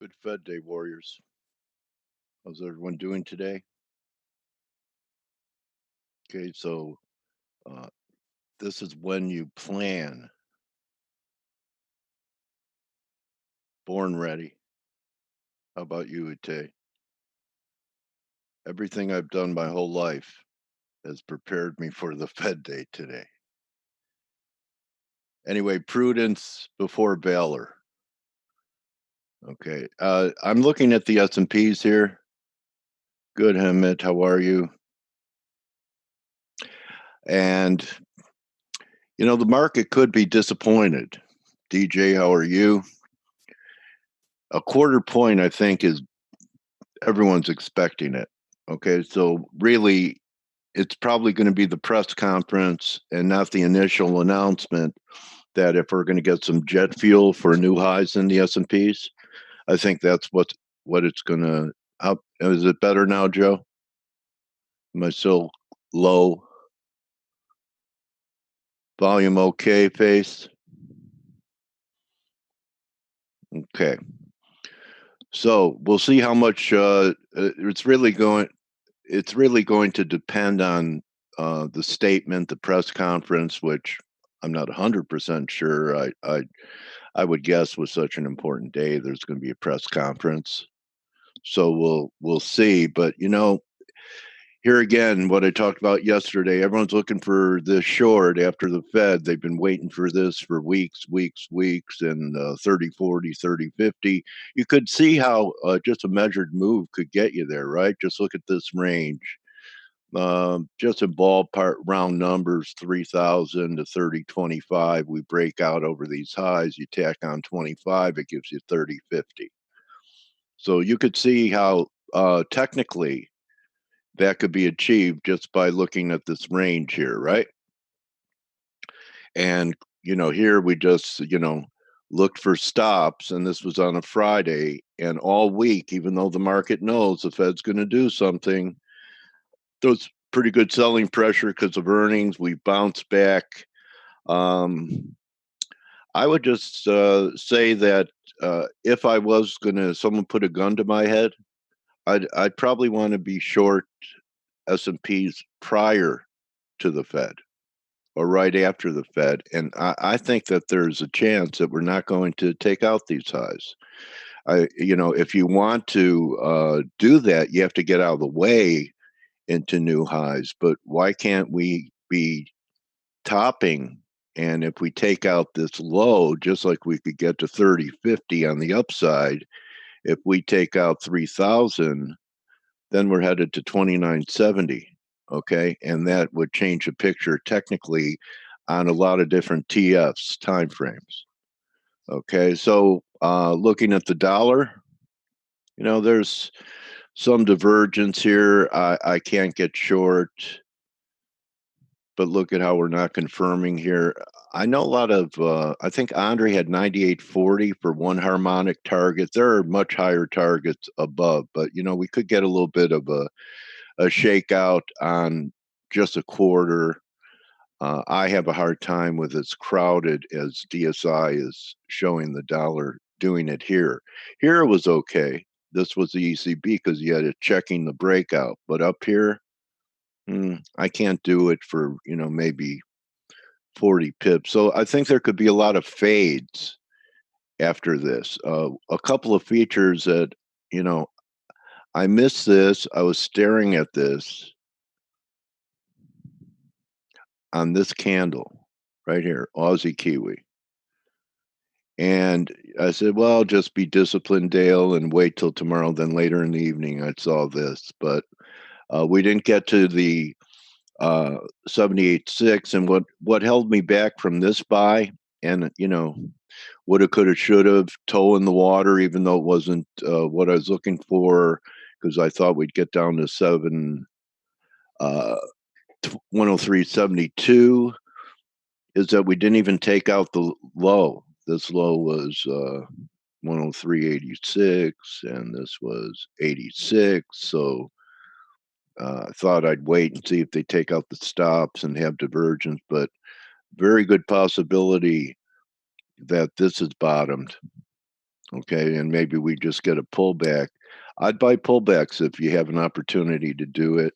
Good Fed Day, Warriors. How's everyone doing today? Okay, so uh, this is when you plan. Born ready. How about you, Ute? Everything I've done my whole life has prepared me for the Fed Day today. Anyway, prudence before valor. Okay, I'm looking at the S&Ps here. Good, Hamid. How are you? And the market could be disappointed. DJ, how are you? A quarter point, I think, is everyone's expecting it. Okay, so really, it's probably going to be the press conference and not the initial announcement that if we're going to get some jet fuel for new highs in the S&Ps. I think that's what it's going to up. Is it better now, Joe? Am I still low? Volume okay, face? Okay. So we'll see how much it's really going to depend on the statement, the press conference, which I'm not 100% sure. I would guess with such an important day, there's going to be a press conference. So we'll see. But here again, what I talked about yesterday, everyone's looking for this short after the Fed. They've been waiting for this for weeks, and 30, 40, 30, 50. You could see how just a measured move could get you there, right? Just look at this range. Just in ballpark round numbers, 3,000 to 30.25. We break out over these highs. You tack on 25, it gives you 30.50. So you could see how technically that could be achieved just by looking at this range here, right? And here we just looked for stops, and this was on a Friday, and all week, even though the market knows the Fed's going to do something, those pretty good selling pressure because of earnings. We bounced back. Um, I would just say that if I was going to, someone put a gun to my head, I'd probably want to be short S&Ps prior to the Fed or right after the Fed. And I think that there's a chance that we're not going to take out these highs. If you want to do that, you have to get out of the way into new highs. But why can't we be topping? And if we take out this low, just like we could get to 30.50 on the upside, if we take out 3,000, then we're headed to 29.70. Okay. And that would change the picture technically on a lot of different TFs timeframes. Okay. So looking at the dollar, there's some divergence here. I can't get short, but look at how we're not confirming here. I know a lot of, I think Andre had 98.40 for one harmonic target. There are much higher targets above, but, we could get a little bit of a shakeout on just a quarter. I have a hard time with as crowded as DSI is showing the dollar doing it here. Here it was okay. This was the ECB because you had it checking the breakout. But up here, I can't do it for, maybe 40 pips. So I think there could be a lot of fades after this. A couple of features that, I missed this. I was staring at this on this candle right here, Aussie Kiwi. And I said, well, just be disciplined, Dale, and wait till tomorrow. Then later in the evening, I saw this. But we didn't get to the 78.6. And what held me back from this buy, and, woulda, coulda, shoulda, toe in the water, even though it wasn't what I was looking for, because I thought we'd get down to 103.72, is that we didn't even take out the low. This low was 103.86, and this was 86. So I thought I'd wait and see if they take out the stops and have divergence, but very good possibility that this is bottomed. Okay, and maybe we just get a pullback. I'd buy pullbacks if you have an opportunity to do it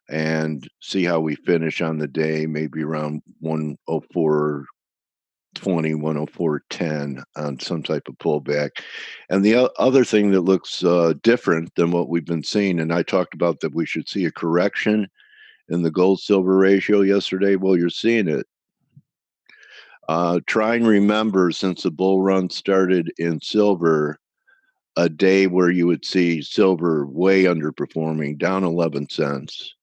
and see how we finish on the day, maybe around 104.20, 104.10 on some type of pullback. And the other thing that looks different than what we've been seeing, and I talked about that we should see a correction in the gold silver ratio yesterday. Well, you're seeing it. Try and remember, since the bull run started in silver, a day where you would see silver way underperforming, down 11 cents,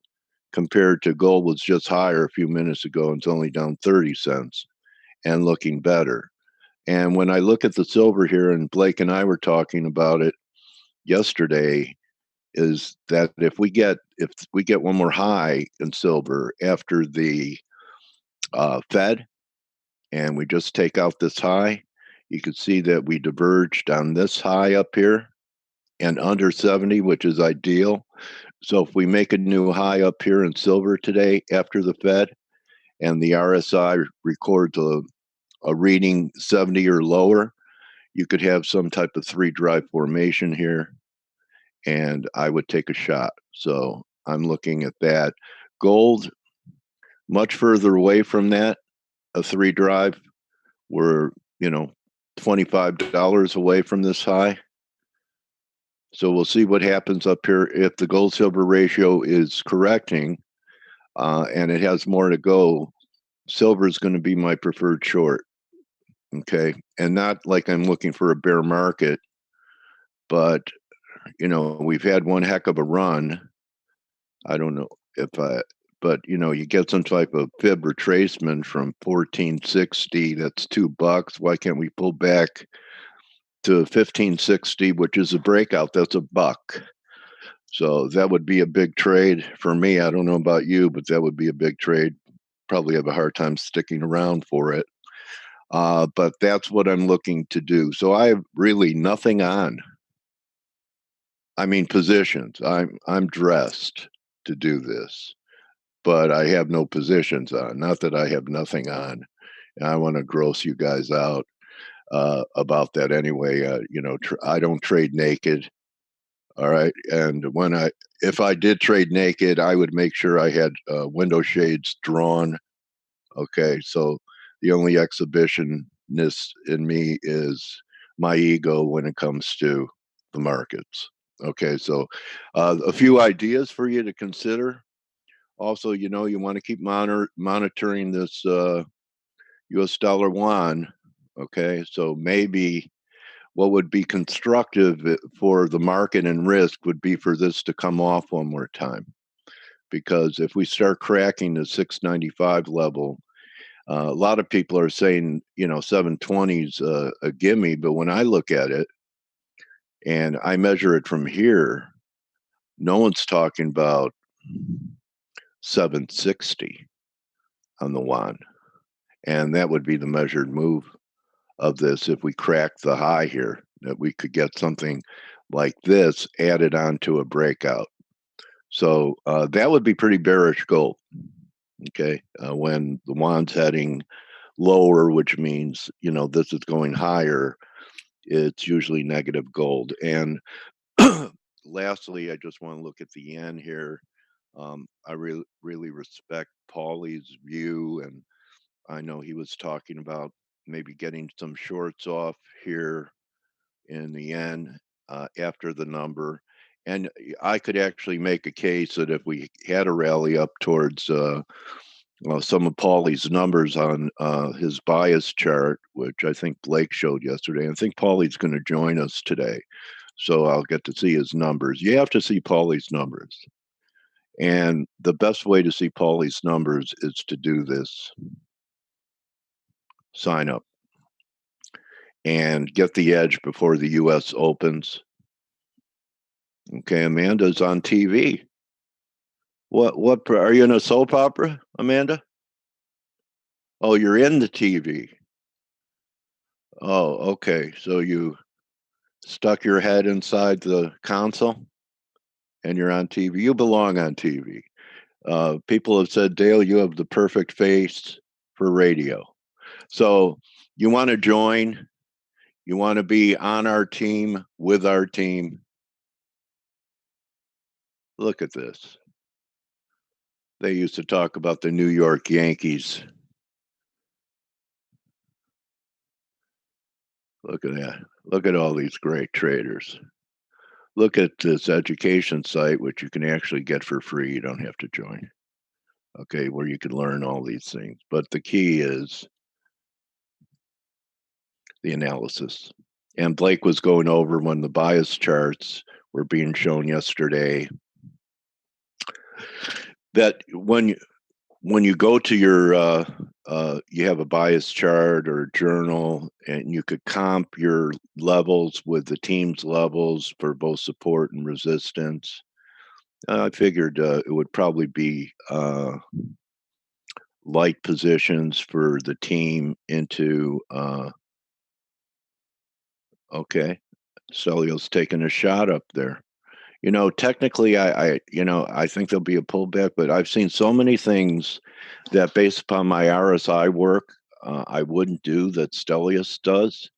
compared to gold was just higher a few minutes ago and it's only down 30 cents and looking better. And when I look at the silver here, and Blake and I were talking about it yesterday, is that if we get one more high in silver after the Fed, and we just take out this high, you can see that we diverged on this high up here and under 70, which is ideal. So if we make a new high up here in silver today after the Fed, and the RSI records a reading 70 or lower, you could have some type of three drive formation here, and I would take a shot. So I'm looking at that. Gold, much further away from that, a three drive. We're, $25 away from this high. So we'll see what happens up here. If the gold silver ratio is correcting and it has more to go, silver is going to be my preferred short. Okay. And not like I'm looking for a bear market, but, we've had one heck of a run. I don't know but you get some type of fib retracement from 1460. That's $2. Why can't we pull back to 1560, which is a breakout? That's $1. So that would be a big trade for me. I don't know about you, but that would be a big trade. Probably have a hard time sticking around for it. But that's what I'm looking to do. So I have really nothing on. I mean, positions. I'm dressed to do this, but I have no positions on. Not that I have nothing on. I want to gross you guys out about that anyway. I don't trade naked. All right, and if I did trade naked, I would make sure I had window shades drawn. Okay, so the only exhibitionist in me is my ego when it comes to the markets. Okay, so a few ideas for you to consider. Also, you want to keep monitoring this U.S. dollar yuan. Okay, so maybe what would be constructive for the market and risk would be for this to come off one more time. Because if we start cracking the 695 level, a lot of people are saying, 720 is a gimme. But when I look at it and I measure it from here, no one's talking about 760 on the yuan. And that would be the measured move of this. If we crack the high here, that we could get something like this added on to a breakout. So that would be pretty bearish gold. Okay, when the yuan's heading lower, which means this is going higher, it's usually negative gold. And lastly, I just want to look at the yen here. I really respect Paulie's view, and I know he was talking about maybe getting some shorts off here in the yen after the number. And I could actually make a case that if we had a rally up towards some of Paulie's numbers on his bias chart, which I think Blake showed yesterday, I think Paulie's going to join us today. So I'll get to see his numbers. You have to see Paulie's numbers. And the best way to see Paulie's numbers is to do this. Sign up and get the edge before the U.S. opens. Okay, Amanda's on TV. What are you in a soap opera, Amanda? Oh, you're in the TV. Oh, okay. So you stuck your head inside the console and you're on TV. You belong on TV. People have said, Dale, you have the perfect face for radio. So you want to join, You want to be on our team, with our team. Look at this. They used to talk about the New York Yankees. Look at that. Look at all these great traders. Look at this education site, which you can actually get for free. You don't have to join. Okay, where you can learn all these things. But the key is the analysis. And Blake was going over when the bias charts were being shown yesterday that when you go to your you have a bias chart or a journal, and you could comp your levels with the team's levels for both support and resistance. I figured it would probably be light positions for the team into okay. Celio's taking a shot up there. Technically, I think there'll be a pullback, but I've seen so many things that, based upon my RSI work, I wouldn't do that Stelios does.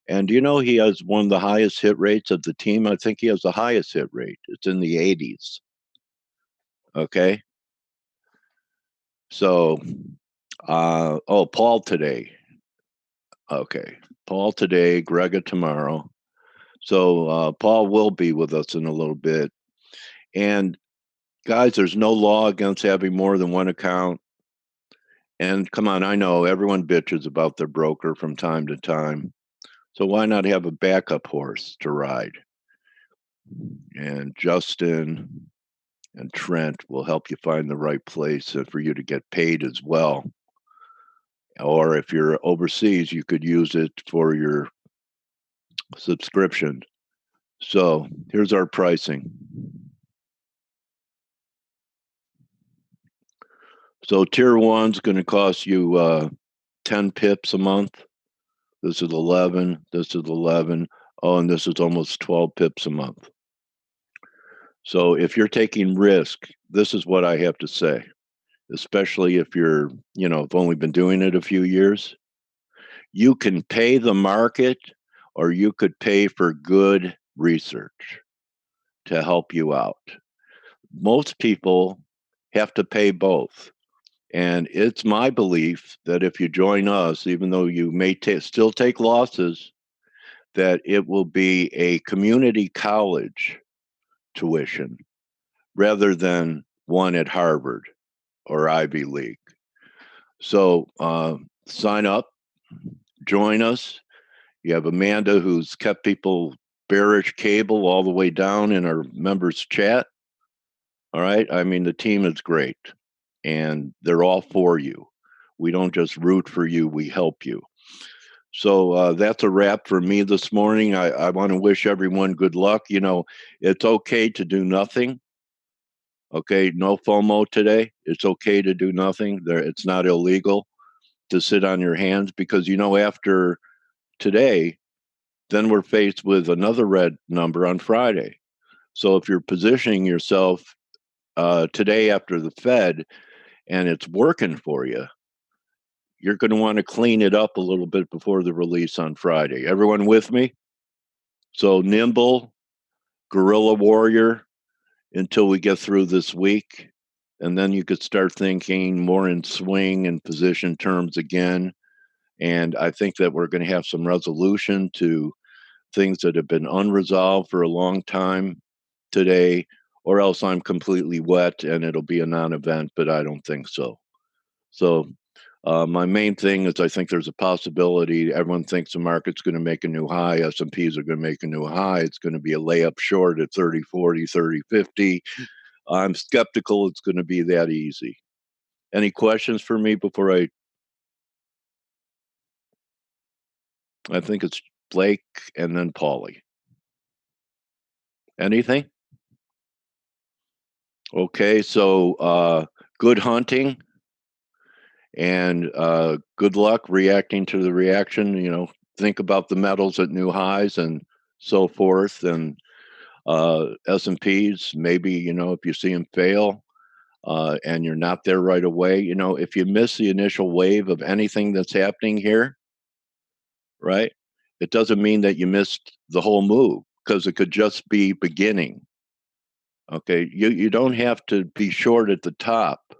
And he has one of the highest hit rates of the team. I think he has the highest hit rate. It's in the 80s. Okay. So, Paul today. Okay. Paul today, Grega tomorrow. So, Paul will be with us in a little bit. And guys, there's no law against having more than one account. And come on, I know everyone bitches about their broker from time to time. So why not have a backup horse to ride? And Justin and Trent will help you find the right place for you to get paid as well. Or if you're overseas, you could use it for your subscription. So here's our pricing. So tier one's going to cost you 10 pips a month. This is 11. This is 11. Oh, and this is almost 12 pips a month. So if you're taking risk, this is what I have to say, especially if you're, have only been doing it a few years. You can pay the market, or you could pay for good research to help you out. Most people have to pay both. And it's my belief that if you join us, even though you may still take losses, that it will be a community college tuition rather than one at Harvard or Ivy League. So sign up, join us. You have Amanda, who's kept people bearish cable all the way down in our members chat. All right. I mean, the team is great and they're all for you. We don't just root for you, we help you. So that's a wrap for me this morning. I want to wish everyone good luck. It's okay to do nothing. Okay, no FOMO today. It's okay to do nothing. It's not illegal to sit on your hands because after today, then we're faced with another red number on Friday. So if you're positioning yourself today after the Fed and it's working for you, you're going to want to clean it up a little bit before the release on Friday. Everyone with me? So nimble, guerrilla warrior until we get through this week. And then you could start thinking more in swing and position terms again. And I think that we're going to have some resolution to things that have been unresolved for a long time today, or else I'm completely wet and it'll be a non-event, but I don't think so. So my main thing is I think there's a possibility. Everyone thinks the market's going to make a new high. S&Ps are going to make a new high. It's going to be a layup short at 30-40, 30-50. I'm skeptical it's going to be that easy. Any questions for me before I think it's Blake and then Paulie. Anything? Okay, so good hunting and good luck reacting to the reaction. Think about the metals at new highs and so forth. And S&Ps, maybe, if you see them fail and you're not there right away, if you miss the initial wave of anything that's happening here, right? it doesn't mean that you missed the whole move, because it could just be beginning. Okay, you don't have to be short at the top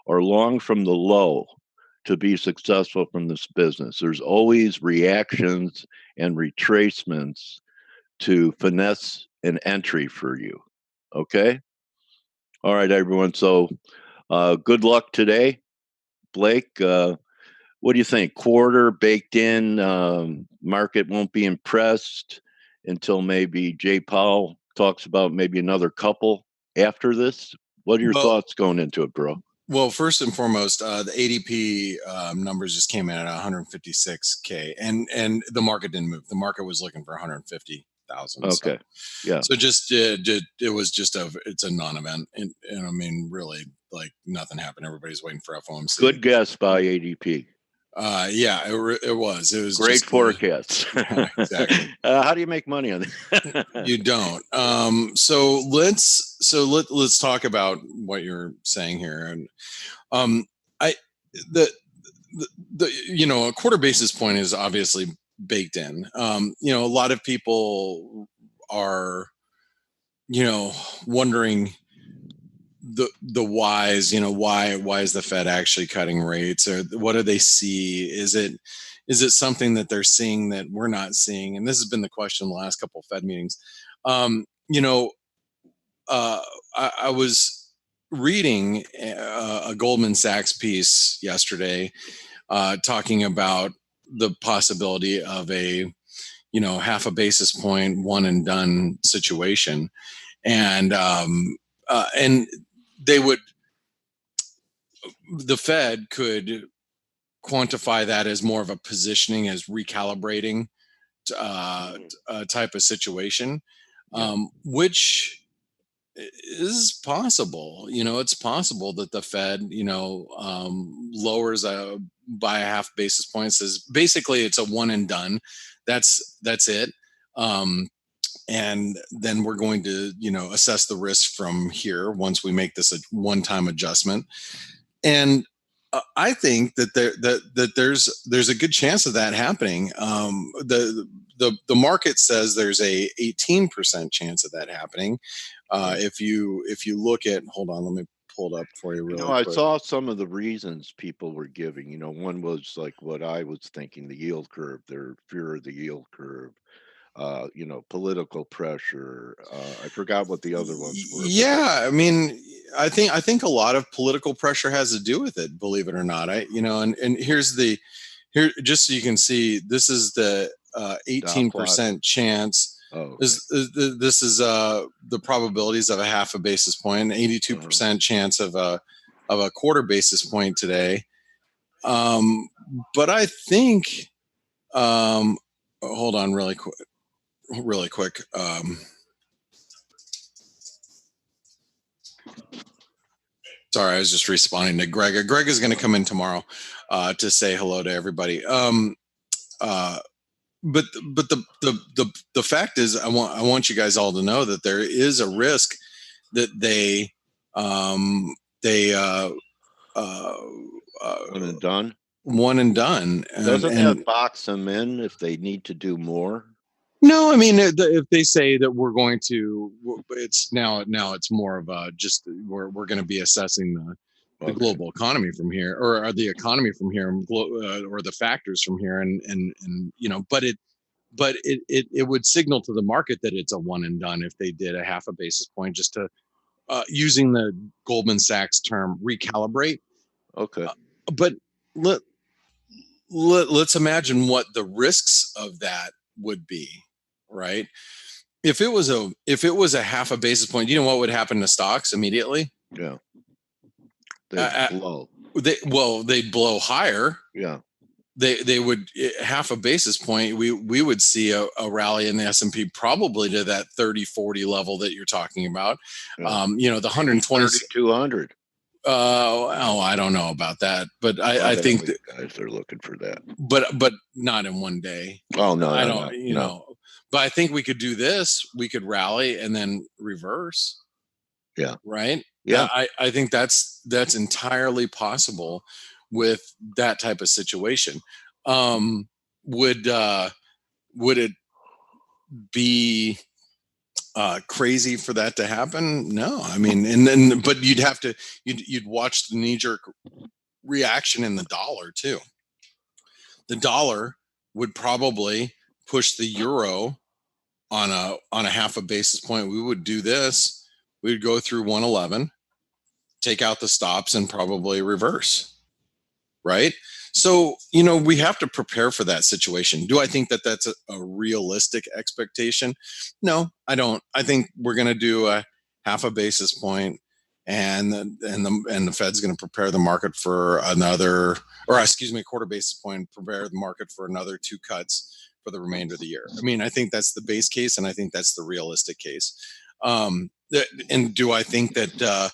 or long from the low to be successful from this business. There's always reactions and retracements to finesse an entry for you. Okay? All right, everyone. So good luck today. Blake, what do you think? Quarter baked in, market won't be impressed until maybe Jay Powell talks about maybe another couple after this. What are your thoughts going into it, bro? Well, first and foremost, the ADP numbers just came in at 156K, and the market didn't move. The market was looking for 150,000. Okay, yeah. So just it was just it's a non-event, and I mean, really, like nothing happened. Everybody's waiting for FOMC. Good guess by ADP. Yeah, it was great forecast. Exactly. How do you make money on that? You don't. So let's talk about what you're saying here, and a quarter basis point is obviously baked in. A lot of people are, wondering the whys. Why is the Fed actually cutting rates, or what do they see? Is it something that they're seeing that we're not seeing? And this has been the question in the last couple of Fed meetings. I was reading a Goldman Sachs piece yesterday talking about the possibility of a half a basis point one and done situation, and the Fed could quantify that as more of a positioning, as recalibrating type of situation, which is possible. It's possible that the Fed, lowers by a half basis point. Says basically it's a one and done. That's it. And then we're going to, assess the risk from here once we make this a one-time adjustment. And I think that there's a good chance of that happening. The market says there's a 18% chance of that happening. If you look at, hold on, let me pull it up for you really quick. I saw some of the reasons people were giving. One was like what I was thinking: the yield curve, their fear of the yield curve. Political pressure. I forgot what the other ones were. Yeah, I mean, I think a lot of political pressure has to do with it, believe it or not. And here's just so you can see, this is the 18% chance. Oh, okay. This is the probabilities of a half a basis point, 82% chance of a quarter basis point today. But I think, hold on really quick. Sorry, I was just responding to Greg. Greg is going to come in tomorrow to say hello to everybody. But the fact is, I want you guys all to know that there is a risk that they one and done. One and done. Doesn't that box them in if they need to do more? No, I mean, if they say that we're going to, it's now it's more of a just we're going to be assessing the global economy from here, or the economy from here, or the factors from here, and but it would signal to the market that it's a one and done if they did a half a basis point, just to using the Goldman Sachs term, recalibrate. Okay. But let's imagine what the risks of that would be, right? If it was a half a basis point, what would happen to stocks immediately? Yeah. They'd blow. They'd blow higher. Yeah. They would, half a basis point, we would see a rally in the S&P probably to that 30-40 level that you're talking about. Yeah. The 120 200. I don't know about that, but I think that guys are looking for that. But not in one day. Oh no, I don't. No. But I think we could do this. We could rally and then reverse. Yeah. Right. Yeah. I think that's entirely possible with that type of situation. Would Would it be crazy for that to happen? No, I mean, and then, but you'd watch the knee-jerk reaction in the dollar too. The dollar would probably push the euro on a half a basis point. We would do this. We would go through 111, take out the stops, and probably reverse. Right. So, we have to prepare for that situation. Do I think that that's a realistic expectation? No, I don't. I think we're going to do a half a basis point, and the Fed's going to prepare the market for another, or excuse me, a quarter basis point, prepare the market for another 2 cuts for the remainder of the year. I mean, I think that's the base case, and I think that's the realistic case. And do I think that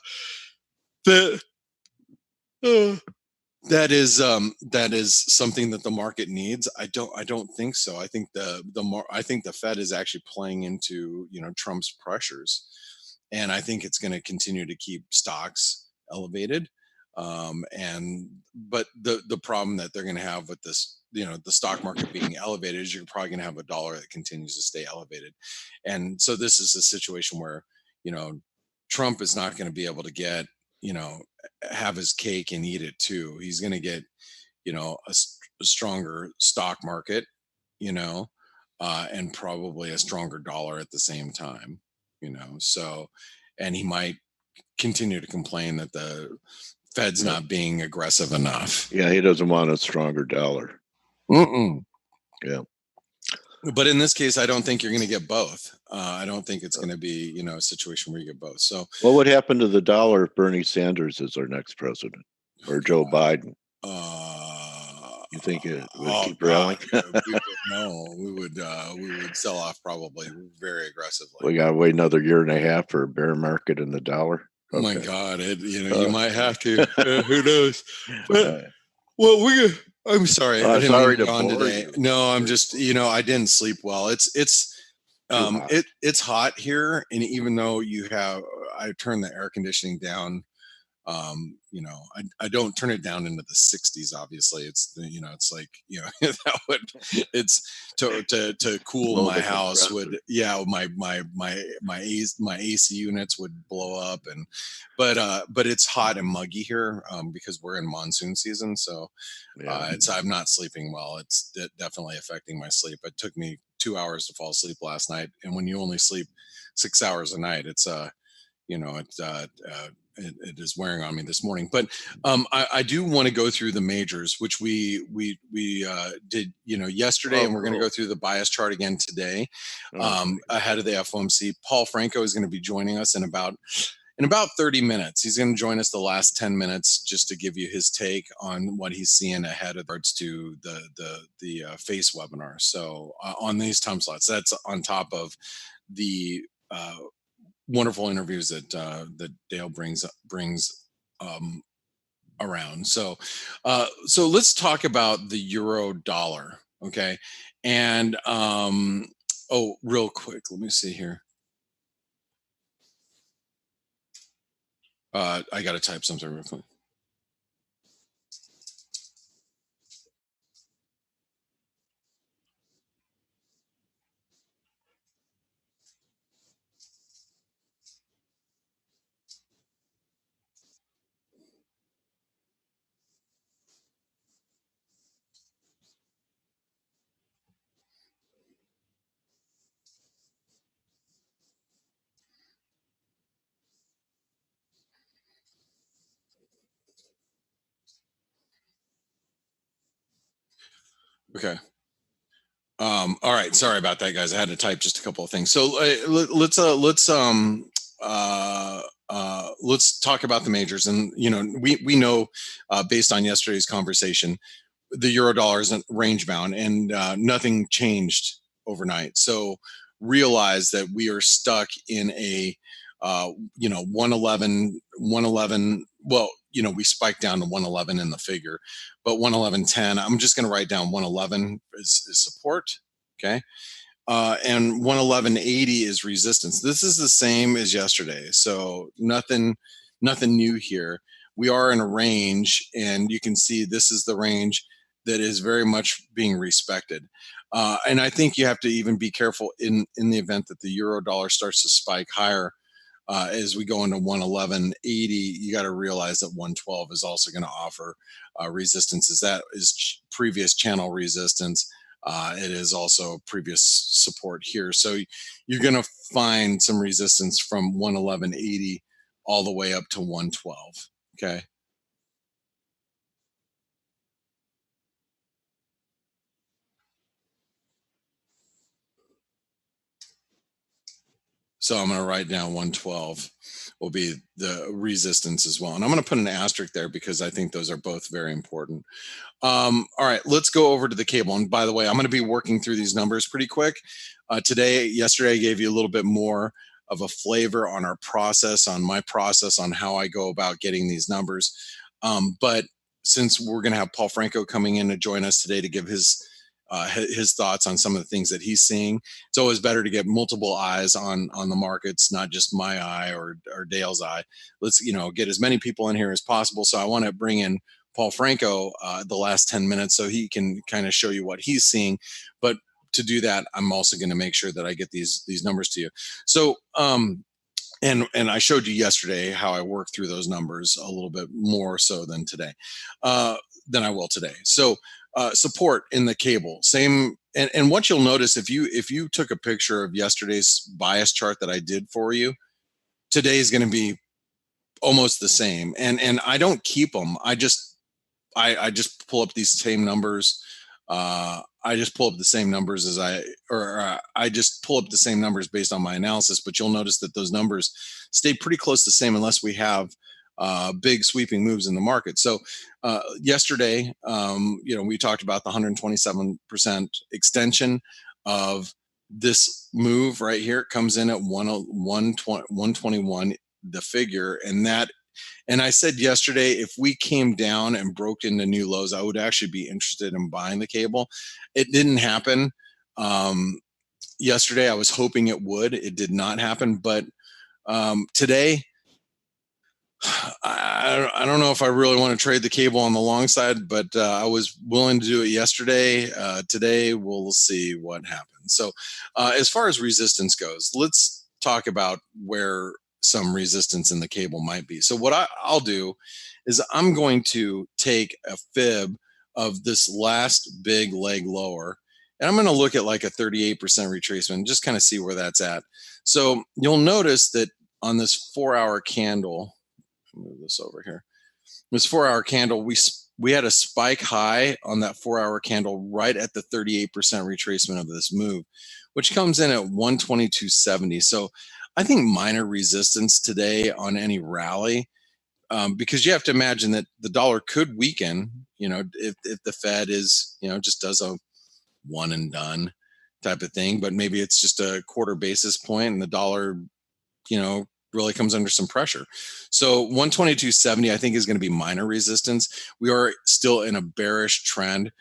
that is something that the market needs? I don't think so. I think the Fed is actually playing into Trump's pressures, and I think it's going to continue to keep stocks elevated. But the problem that they're going to have with this, the stock market being elevated, is you're probably going to have a dollar that continues to stay elevated, and so this is a situation where Trump is not going to be able to get have his cake and eat it too. He's going to get a stronger stock market, and probably a stronger dollar at the same time. So, and he might continue to complain that the Fed's not being aggressive enough. Yeah, he doesn't want a stronger dollar. Yeah. But in this case, I don't think you're going to get both. I don't think it's going to be, a situation where you get both. So, what would happen to the dollar if Bernie Sanders is our next president, or Joe Biden? You think it would keep rallying? We would sell off probably very aggressively. We got to wait another year and a half for a bear market in the dollar. Okay. Oh my God! You might have to. Who knows? But, well, I'm sorry. I didn't sorry to bore today. you. No, I'm just I didn't sleep well. It's hot here, and even though I turned the air conditioning down. I don't turn it down into the 60s. Obviously, it's it's like that would it's to cool my house would my AC units would blow up, and but it's hot and muggy here because we're in monsoon season, so I'm not sleeping well. It's definitely affecting my sleep. It took me 2 hours to fall asleep last night, and when you only sleep 6 hours a night, it's it is wearing on me this morning. But I do want to go through the majors, which we did yesterday, and we're going to go through the bias chart again today, ahead of the FOMC. Paul Franco is going to be joining us in about 30 minutes. He's going to join us the last 10 minutes just to give you his take on what he's seeing ahead of regards to the FACE webinar. So on these time slots, that's on top of the wonderful interviews that Dale brings around. So let's talk about the euro dollar, okay? And real quick, let me see here. I got to type something real quick. Okay. All right. Sorry about that, guys. I had to type just a couple of things. So let's talk about the majors. And we know based on yesterday's conversation, the euro dollar isn't range bound, and nothing changed overnight. So realize that we are stuck in a 111. Well, we spiked down to 111 in the figure, but 111.10. I'm just going to write down 111 is support. Okay. And 111.80 is resistance. This is the same as yesterday. So nothing new here. We are in a range, and you can see this is the range that is very much being respected. And I think you have to even be careful in the event that the euro dollar starts to spike higher. As we go into 111.80, you got to realize that 112 is also going to offer resistance. As that is previous channel resistance. It is also previous support here. So you're going to find some resistance from 111.80 all the way up to 112. Okay. So I'm going to write down 112 will be the resistance as well. And I'm going to put an asterisk there because I think those are both very important. All right, let's go over to the cable. And by the way, I'm going to be working through these numbers pretty quick. Yesterday, I gave you a little bit more of a flavor on our process, on my process, on how I go about getting these numbers. But since we're going to have Paul Franco coming in to join us today to give his thoughts on some of the things that he's seeing, it's always better to get multiple eyes on the markets, not just my eye or Dale's eye. Let's get as many people in here as possible. So I want to bring in Paul Franco the last 10 minutes so he can kind of show you what he's seeing. But to do that, I'm also going to make sure that I get these numbers to you. So and I showed you yesterday how I work through those numbers a little bit more so than today, than I will today. So support in the cable, same. And what you'll notice if you took a picture of yesterday's bias chart that I did for you, today is going to be almost the same. And I don't keep them. I just pull up these same numbers. I just pull up the same numbers I just pull up the same numbers based on my analysis. But you'll notice that those numbers stay pretty close to the same unless we have big sweeping moves in the market. So yesterday, we talked about the 127% extension of this move right here. It comes in at 121, the figure, and I said yesterday, if we came down and broke into new lows, I would actually be interested in buying the cable. It didn't happen. Yesterday, I was hoping it would. It did not happen. But today, I don't know if I really want to trade the cable on the long side, but I was willing to do it yesterday. Today, we'll see what happens. So as far as resistance goes, let's talk about where some resistance in the cable might be. So what I'll do is I'm going to take a fib of this last big leg lower, and I'm going to look at like a 38% retracement, just kind of see where that's at. So you'll notice that on this 4-hour candle, move this over here, this 4-hour candle, we had a spike high on that 4-hour candle right at the 38% retracement of this move, which comes in at 122.70. So I think minor resistance today on any rally, because you have to imagine that the dollar could weaken, if the Fed is, just does a one and done type of thing, but maybe it's just a quarter basis point and the dollar, really comes under some pressure. So 122.70, I think, is going to be minor resistance. We are still in a bearish trend,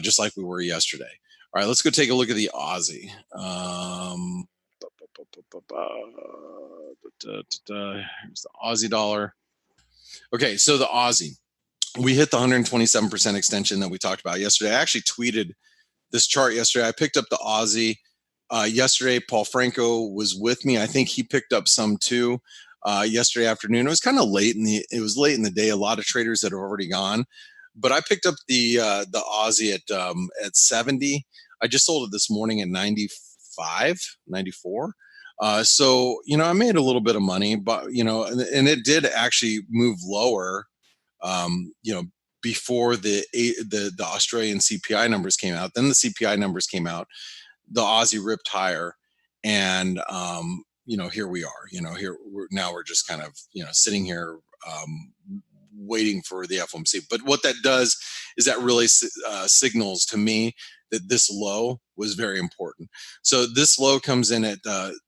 just like we were yesterday. All right, let's go take a look at the Aussie. Here's the Aussie dollar. Okay, so the Aussie, we hit the 127% extension that we talked about yesterday. I actually tweeted this chart yesterday. I picked up the Aussie yesterday. Paul Franco was with me. I think he picked up some too yesterday afternoon. It was kind of late in the day. A lot of traders had already gone, but I picked up the Aussie at 70. I just sold it this morning at 95, 94. So I made a little bit of money, but and it did actually move lower. Before the Australian CPI numbers came out, then the CPI numbers came out, the Aussie ripped higher, and here we are. We're just kind of sitting here waiting for the FOMC. But what that does is that really signals to me that this low was very important. So this low comes in at the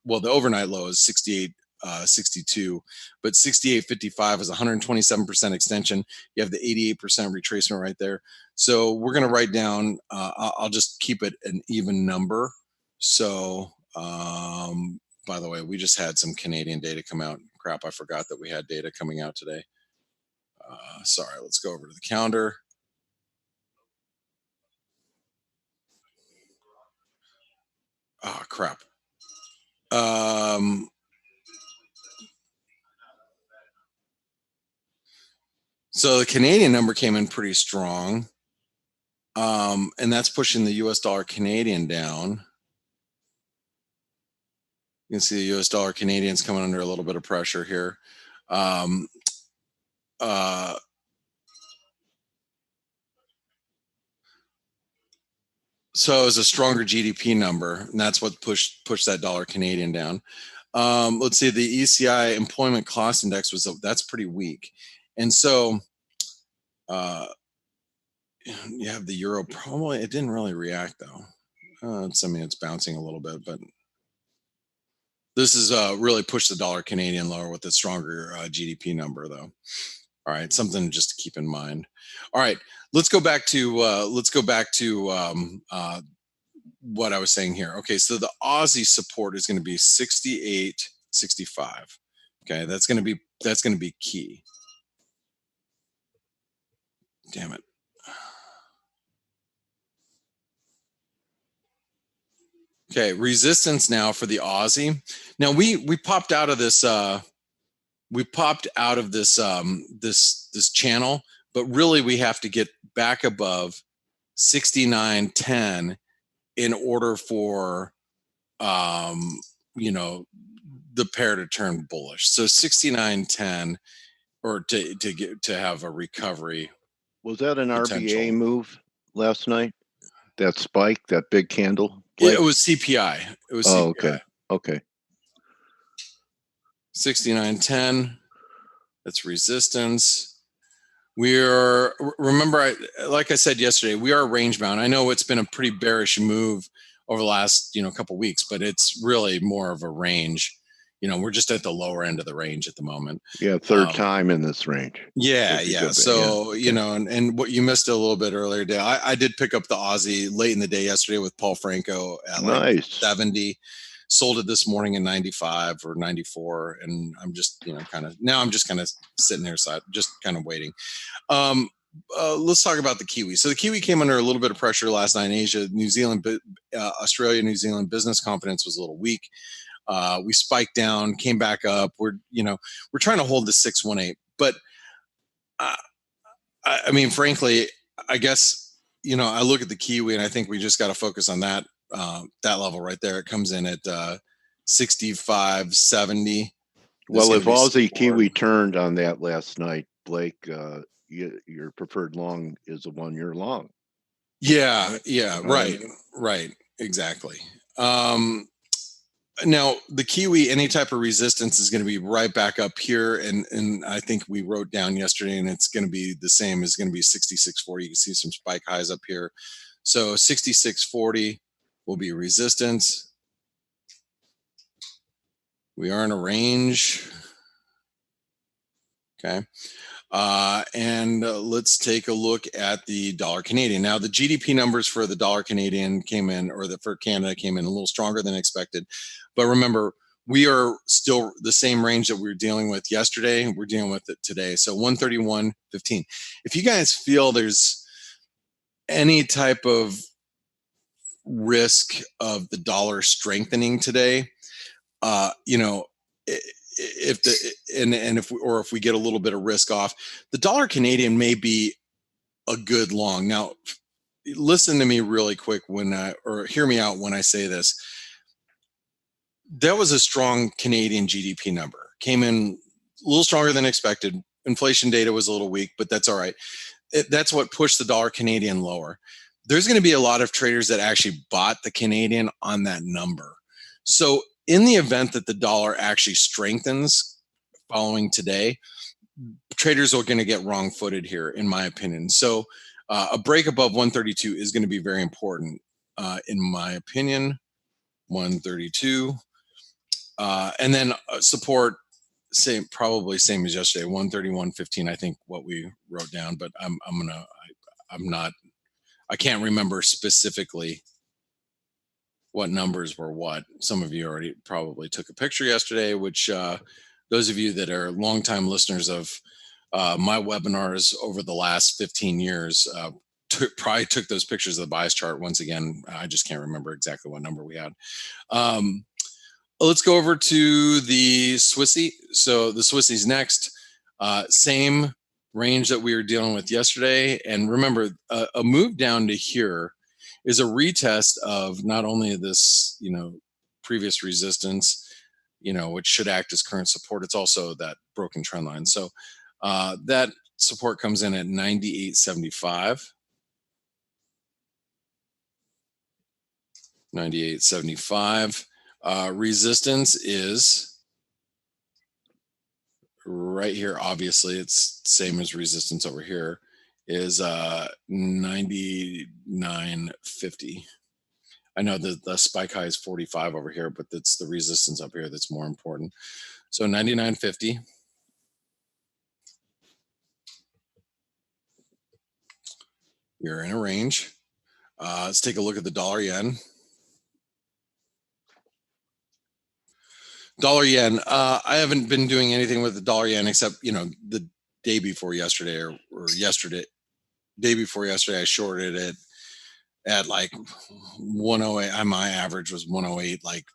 overnight low is 68.62, but 68.55 is 127% extension. You have the 88% retracement right there. So we're going to write down, I'll just keep it an even number. So by the way, we just had some Canadian data come out. Crap, I forgot that we had data coming out today. Sorry, let's go over to the calendar. Oh, crap. So the Canadian number came in pretty strong. And that's pushing the US dollar Canadian down. You can see the US dollar Canadian's coming under a little bit of pressure here. So it's a stronger GDP number, and that's what pushed that dollar Canadian down. Let's see, the ECI employment cost index that's pretty weak, and so you have the euro. Probably it didn't really react though. It's bouncing a little bit, but this is really pushed the dollar Canadian lower with a stronger GDP number though. All right, something just to keep in mind. All right, let's go back to what I was saying here. Okay, so the Aussie support is going to be 68.65. Okay, that's going to be key. Damn it. Okay, resistance now for the Aussie. Now we popped out of this this channel, but really we have to get back above 69.10 in order for the pair to turn bullish. So 69.10 or to have a recovery. Was that an RBA move last night? That spike, that big candle? Yeah, it was CPI. It was CPI. Okay. 69.10. That's resistance. Remember, like I said yesterday, we are range bound. I know it's been a pretty bearish move over the last couple of weeks, but it's really more of a range. We're just at the lower end of the range at the moment. Yeah, third time in this range. Yeah. So and what you missed a little bit earlier today, I did pick up the Aussie late in the day yesterday with Paul Franco at like 70. Sold it this morning in 95 or 94, and I'm just kind of sitting there, just kind of waiting. Let's talk about the Kiwi. So the Kiwi came under a little bit of pressure last night in Asia. New Zealand, Australia, New Zealand business confidence was a little weak. We spiked down, came back up. We're trying to hold the 618, but I mean, frankly, I guess I look at the Kiwi and I think we just got to focus on that level right there. It comes in at 65.70. Well, if Aussie Kiwi turned on that last night, Blake, your preferred long is the 1 year long. Yeah, right, exactly. Now the Kiwi, any type of resistance is going to be right back up here, and I think we wrote down yesterday, and it's going to be the same. It's going to be 66.40. You can see some spike highs up here, so 66.40 will be resistance. We are in a range. Okay. And let's take a look at the dollar Canadian. Now, the GDP numbers for the dollar Canadian for Canada came in a little stronger than expected. But remember, we are still the same range that we were dealing with yesterday. We're dealing with it today. So 131.15. If you guys feel there's any type of risk of the dollar strengthening today, if we get a little bit of risk off, the dollar Canadian may be a good long. Now, listen to me really quick or hear me out when I say this. That was a strong Canadian GDP number. Came in a little stronger than expected. Inflation data was a little weak, but that's all right. That's what pushed the dollar Canadian lower. There's going to be a lot of traders that actually bought the Canadian on that number. So in the event that the dollar actually strengthens following today, traders are going to get wrong-footed here, in my opinion. So a break above 132 is going to be very important, in my opinion. 132, and then support probably same as yesterday. 131.15. I think what we wrote down, but I can't remember specifically what numbers were what. Some of you already probably took a picture yesterday, which those of you that are longtime listeners of my webinars over the last 15 years probably took those pictures of the bias chart once again. I just can't remember exactly what number we had. Let's go over to the Swissy. So the Swissy's next. Same range that we were dealing with yesterday. And remember, a move down to here is a retest of not only this, previous resistance, which should act as current support. It's also that broken trend line. So that support comes in at 98.75. 98.75. Resistance is right here. Obviously, it's same as resistance over here. Is 99.50. I know that the spike high is 45 over here, but it's the resistance up here that's more important. So 99.50. You're in a range. Let's take a look at the dollar yen. Dollar yen. I haven't been doing anything with the dollar yen except, the day before yesterday or yesterday, day before yesterday, I shorted it at like 108. My average was 108, like,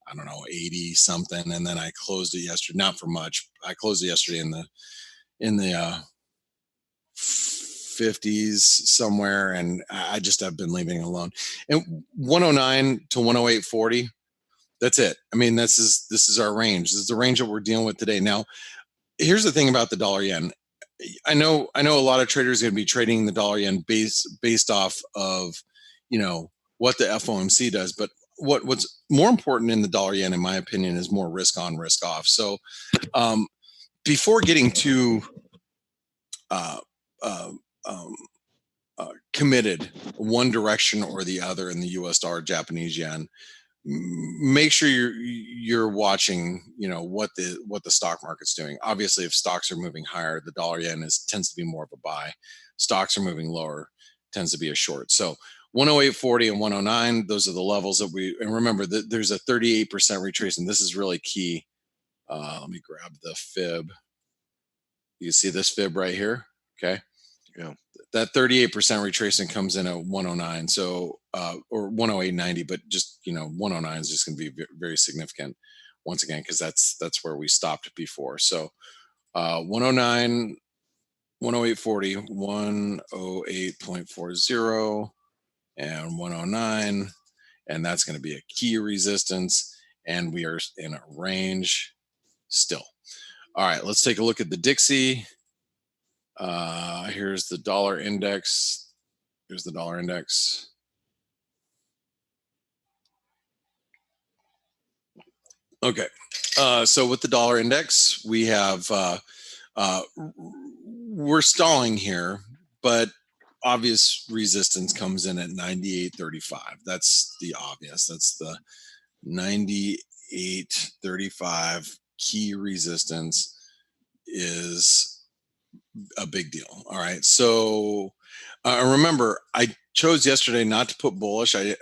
I don't know, 80 something. And then I closed it yesterday, not for much. I closed it yesterday in the 50s somewhere. And I just have been leaving it alone. And 109 to 108.40. That's it. I mean, this is our range. This is the range that we're dealing with today. Now, here's the thing about the dollar yen. I know a lot of traders are going to be trading the dollar yen based off of, what the FOMC does. But what's more important in the dollar yen, in my opinion, is more risk on, risk off. So before getting too committed one direction or the other in the US dollar, Japanese yen, make sure you're watching, what the stock market's doing. Obviously, if stocks are moving higher, the dollar yen tends to be more of a buy. Stocks are moving lower, tends to be a short. So 108.40 and 109, those are the levels that and remember that there's a 38% retracement. This is really key. Let me grab the fib. You can see this fib right here. Okay. Yeah. That 38% retracement comes in at 109. So, or 108.90, but just, 109 is just going to be very significant once again, because that's where we stopped before. So, 109, 108.40, 108.40, and 109. And that's going to be a key resistance. And we are in a range still. All right, let's take a look at the Dixie. Here's the dollar index. Here's the dollar index. Okay. So with the dollar index, we have, we're stalling here, but obvious resistance comes in at 98.35. That's the obvious. That's the 98.35 key resistance is a big deal. All right. So remember, I chose yesterday not to put bullish. I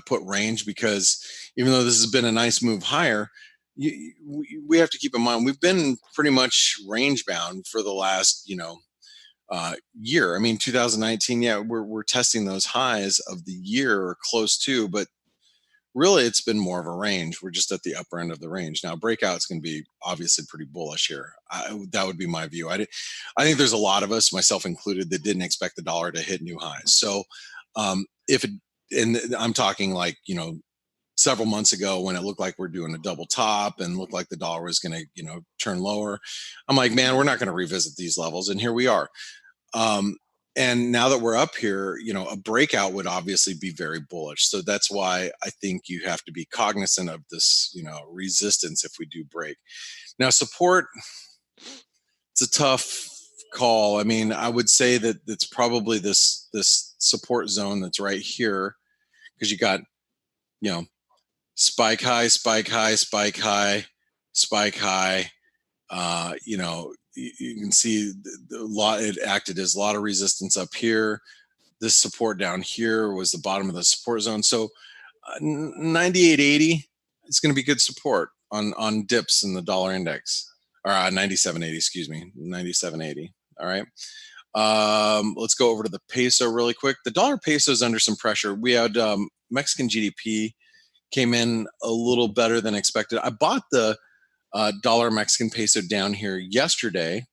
put range because even though this has been a nice move higher, we have to keep in mind we've been pretty much range bound for the last year. I mean, 2019, yeah, we're testing those highs of the year or close to, but really it's been more of a range. We're just at the upper end of the range. Now breakout's going to be obviously pretty bullish here. That would be my view. I think there's a lot of us, myself included, that didn't expect the dollar to hit new highs. So and I'm talking like, several months ago when it looked like we're doing a double top and looked like the dollar was going to, turn lower. I'm like, man, we're not going to revisit these levels. And here we are. And now that we're up here, a breakout would obviously be very bullish. So that's why I think you have to be cognizant of this, resistance if we do break. Now, support, it's a tough call. I mean, I would say that it's probably this support zone that's right here, because you got, spike high, spike high, spike high, spike high. You can see it acted as a lot of resistance up here. This support down here was the bottom of the support zone. So 98.80 is going to be good support on dips in the dollar index, or 97.80, excuse me, 97.80. All right. Let's go over to the peso really quick. The dollar peso is under some pressure. We had Mexican GDP came in a little better than expected. I bought the dollar Mexican peso down here yesterday.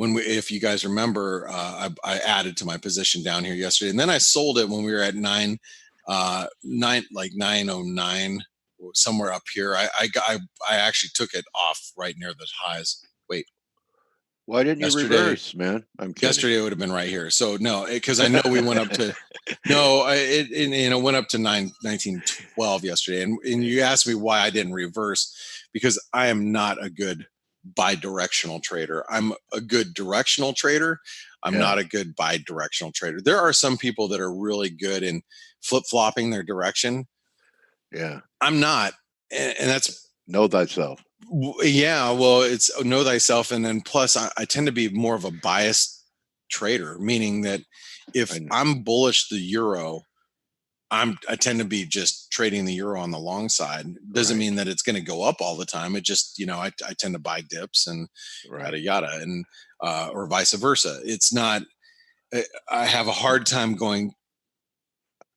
If you guys remember, I added to my position down here yesterday, and then I sold it when we were at 909, somewhere up here. I actually took it off right near the highs. Wait, why didn't you reverse, man? I'm kidding. Yesterday it would have been right here. So no, because I know we went up to it went up to 1912 yesterday, and you asked me why I didn't reverse, because I am not a good bi-directional trader. I'm a good directional trader. I'm not a good bi-directional trader. There are some people that are really good in flip-flopping their direction. Yeah, I'm not, and that's know thyself. Yeah, well, it's know thyself, and then plus I tend to be more of a biased trader, meaning that if I'm bullish the euro, I tend to be just trading the euro on the long side. Doesn't mean that it's going to go up all the time. It just, I tend to buy dips and yada yada, and or vice versa. It's not. I have a hard time going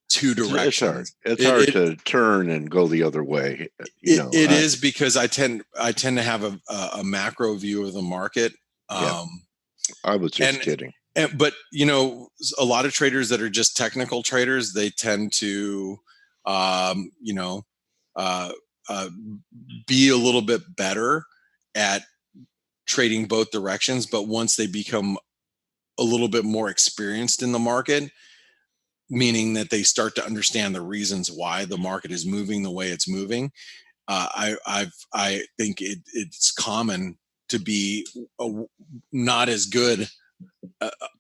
two directions. It's hard to turn and go the other way. It is, because I tend to have a macro view of the market. I was just kidding. But a lot of traders that are just technical traders, they tend to be a little bit better at trading both directions. But once they become a little bit more experienced in the market, meaning that they start to understand the reasons why the market is moving the way it's moving, I think it's common to be not as good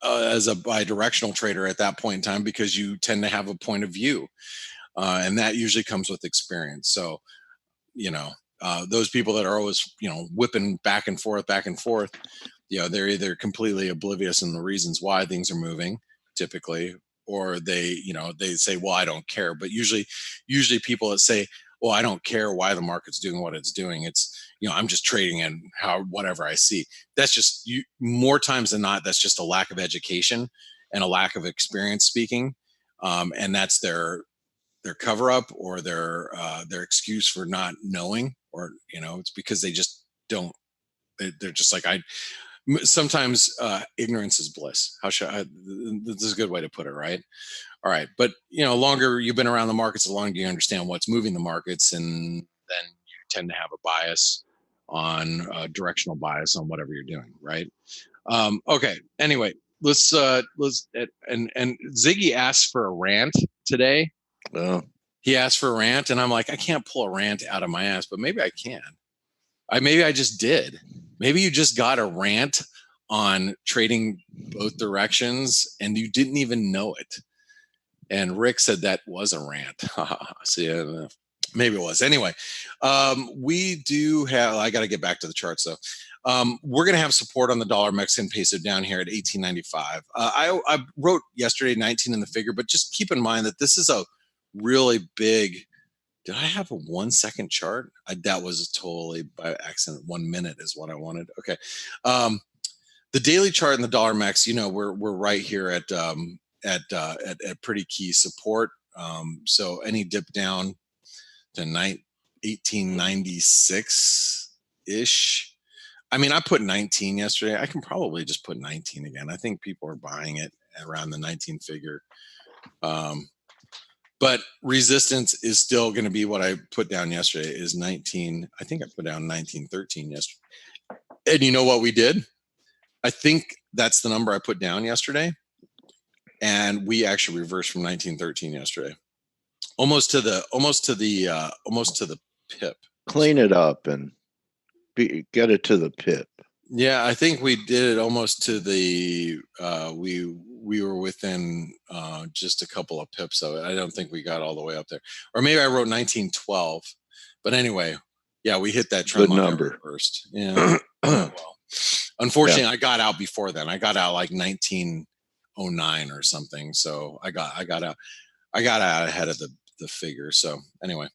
as a bi-directional trader at that point in time, because you tend to have a point of view, and that usually comes with experience. So, those people that are always whipping back and forth, they're either completely oblivious in the reasons why things are moving, typically, or they say, well, I don't care. But usually people that say, well, I don't care why the market's doing what it's doing, it's I'm just trading and whatever I see. That's just more times than not, that's just a lack of education and a lack of experience speaking, and that's their cover up, or their excuse for not knowing, or it's because they just don't. They're just like, sometimes ignorance is bliss. This is a good way to put it, right? All right, but longer you've been around the markets, the longer you understand what's moving the markets, and then you tend to have a bias on directional bias on whatever you're doing, right? Okay. Anyway, let's and Ziggy asked for a rant today. Well, he asked for a rant, and I'm like, I can't pull a rant out of my ass, but maybe I can. Maybe I just did. Maybe you just got a rant on trading both directions and you didn't even know it. And Rick said that was a rant. See, maybe it was. Anyway, we do have, I got to get back to the charts though. We're going to have support on the dollar Mexican peso down here at 18.95. I wrote yesterday 19 in the figure, but just keep in mind that this is a really big. Did I have a 1 second chart? That was totally by accident. 1 minute is what I wanted. Okay. The daily chart in the dollar Mex, we're right here at pretty key support. So any dip down to 1896 ish. I mean, I put 19 yesterday. I can probably just put 19 again. I think people are buying it around the 19 figure. But resistance is still going to be what I put down yesterday is 19. I think I put down 1913 yesterday. And you know what we did? I think that's the number I put down yesterday. And we actually reversed from 1913 yesterday. Almost to the pip. Clean it up and get it to the pip. Yeah, I think we did it almost to the we were within just a couple of pips of it. I don't think we got all the way up there. Or maybe I wrote 1912. But anyway, yeah, we hit that trend line first. Yeah. Well, unfortunately, I got out before then. I got out like 1909 or something. So I got out ahead of the figure. So anyway.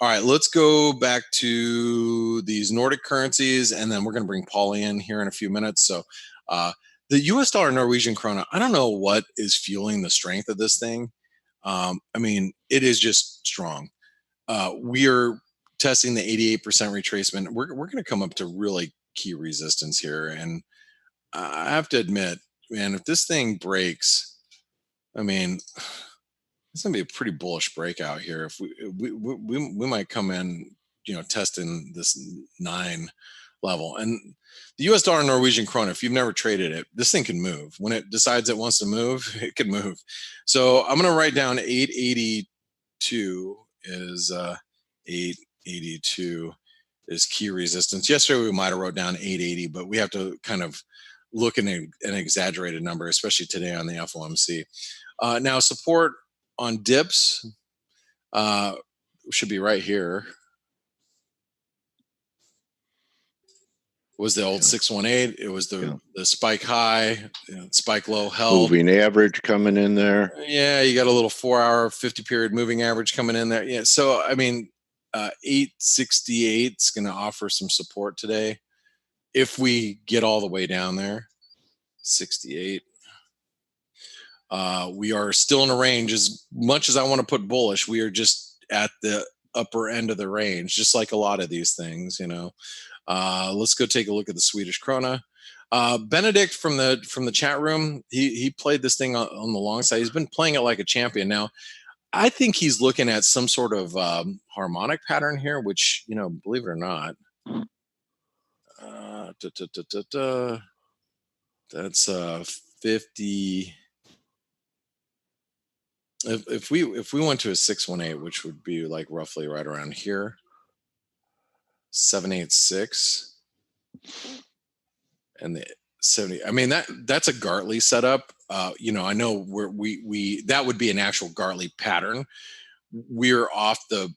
All right, let's go back to these Nordic currencies, and then we're going to bring Paulie in here in a few minutes. So The US dollar Norwegian krona, I don't know what is fueling the strength of this thing. I mean, it is just strong. We are testing the 88% retracement. We're going to come up to really key resistance here. And I have to admit, man, if this thing breaks, I mean, it's going to be a pretty bullish breakout here. If we might come in, testing this 9 level. And the US dollar Norwegian krona, if you've never traded it, this thing can move. When it decides it wants to move, it can move. So I'm going to write down 882 is 882 is key resistance. Yesterday we might have wrote down 880, but we have to kind of look at an exaggerated number, especially today on the FOMC. Now support on dips should be right here. Was the old 618. It was the spike high, spike low held. Moving average coming in there. Yeah, you got a little 4-hour 50-period moving average coming in there. Yeah, so I mean, 868 is going to offer some support today if we get all the way down there. 68. We are still in a range. As much as I want to put bullish, we are just at the upper end of the range, just like a lot of these things, Let's go take a look at the Swedish krona. Benedict from the chat room, he played this thing on the long side. He's been playing it like a champion. Now, I think he's looking at some sort of harmonic pattern here, which, believe it or not, that's 50. If we went to a 618, which would be like roughly right around here, 786 and the 70. I mean, that's a Gartley setup. I know we that would be an actual Gartley pattern. We're off the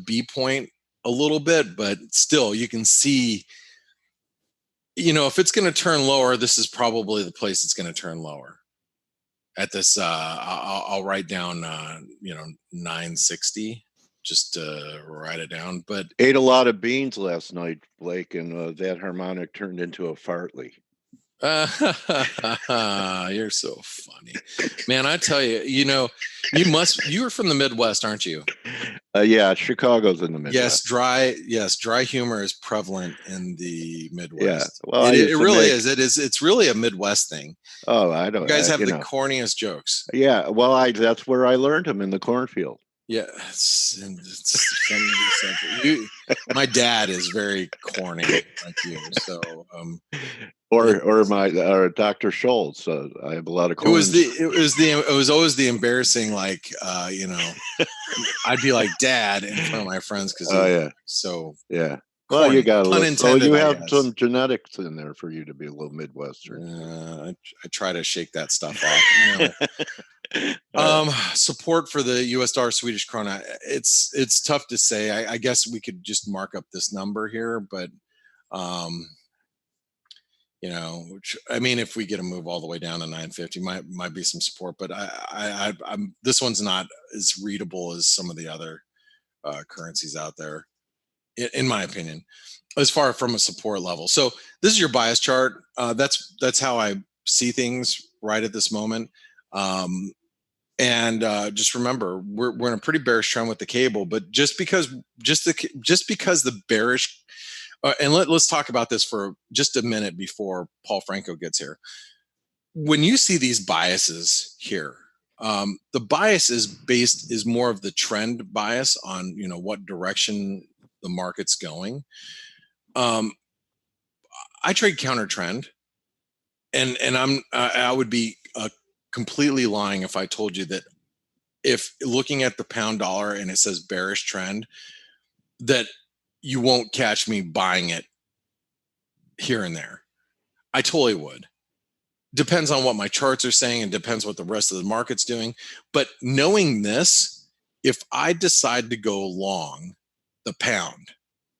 B point a little bit, but still you can see, if it's going to turn lower, this is probably the place it's going to turn lower. At this, I'll write down 960. Just to write it down. But ate a lot of beans last night, Blake, and that harmonic turned into a fartley. You're so funny, man. I tell you, you are from the Midwest, aren't you? Yeah, Chicago's in the Midwest. Yes, dry humor is prevalent in the Midwest. Yeah, well, it really is. It's really a Midwest thing. Oh, I don't. You guys have the corniest jokes. Yeah, well, that's where I learned them, in the cornfield. Yeah, my dad is very corny like you. So, or Dr. Schultz. I have a lot of corns. It was always the embarrassing, like I'd be like dad in front of my friends because so yeah. Well, you got you have some genetics in there for you to be a little Midwestern. I try to shake that stuff off. Support for the US dollar Swedish krona. It's tough to say. I guess we could just mark up this number here, but which, I mean, if we get a move all the way down to 950, might be some support. But I'm this one's not as readable as some of the other currencies out there, in my opinion, as far from a support level. So this is your bias chart. That's how I see things right at this moment. And just remember, we're in a pretty bearish trend with the cable, but just because the bearish, and let's talk about this for just a minute before Paul Franco gets here. When you see these biases here, the bias is more of the trend bias on what direction the market's going. I trade counter trend, and I would be completely lying if I told you that if looking at the pound dollar and it says bearish trend, that you won't catch me buying it here and there. I totally would. Depends on what my charts are saying and depends what the rest of the market's doing. But knowing this, if I decide to go long the pound